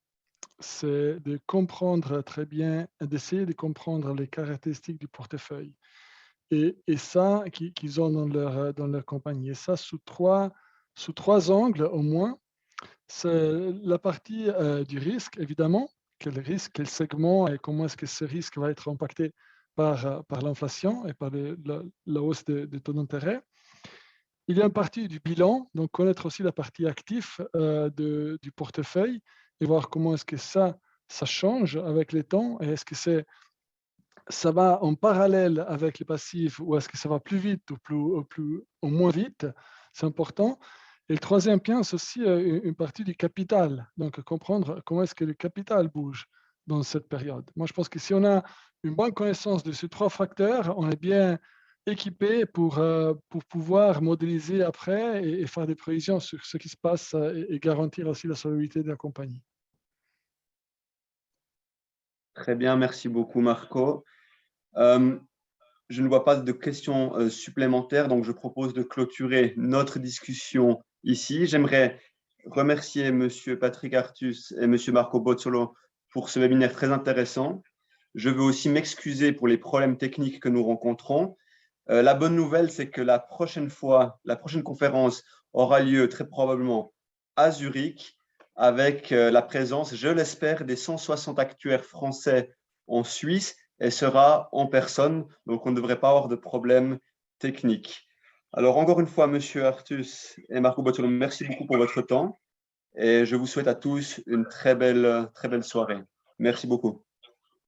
[SPEAKER 3] c'est de comprendre très bien, d'essayer de comprendre les caractéristiques du portefeuille. Et ça qu'ils ont dans leur compagnie. Et ça sous trois angles au moins. C'est la partie du risque, évidemment. Quel risque, quel segment et comment est-ce que ce risque va être impacté par l'inflation et par la hausse des taux d'intérêt. Il y a une partie du bilan, donc connaître aussi la partie actif du portefeuille et voir comment est-ce que ça change avec les temps et est-ce que ça va en parallèle avec les passifs ou est-ce que ça va plus vite ou moins vite. C'est important. Et le troisième point, c'est aussi une partie du capital. Donc, comprendre comment est-ce que le capital bouge dans cette période. Moi, je pense que si on a une bonne connaissance de ces 3 facteurs, on est bien équipé pour pouvoir modéliser après et faire des prévisions sur ce qui se passe et garantir aussi la solidité de la compagnie.
[SPEAKER 1] Très bien, merci beaucoup Marco. Je ne vois pas de questions supplémentaires, donc je propose de clôturer notre discussion ici. J'aimerais remercier Monsieur Patrick Artus et Monsieur Marco Bozzolo pour ce webinaire très intéressant. Je veux aussi m'excuser pour les problèmes techniques que nous rencontrons. La bonne nouvelle, c'est que la prochaine conférence aura lieu très probablement à Zurich avec la présence, je l'espère, des 160 actuaires français en Suisse et sera en personne, donc on ne devrait pas avoir de problème technique. Alors encore une fois, Monsieur Artus et Marco Bozzolo, merci beaucoup pour votre temps et je vous souhaite à tous une très belle soirée. Merci beaucoup.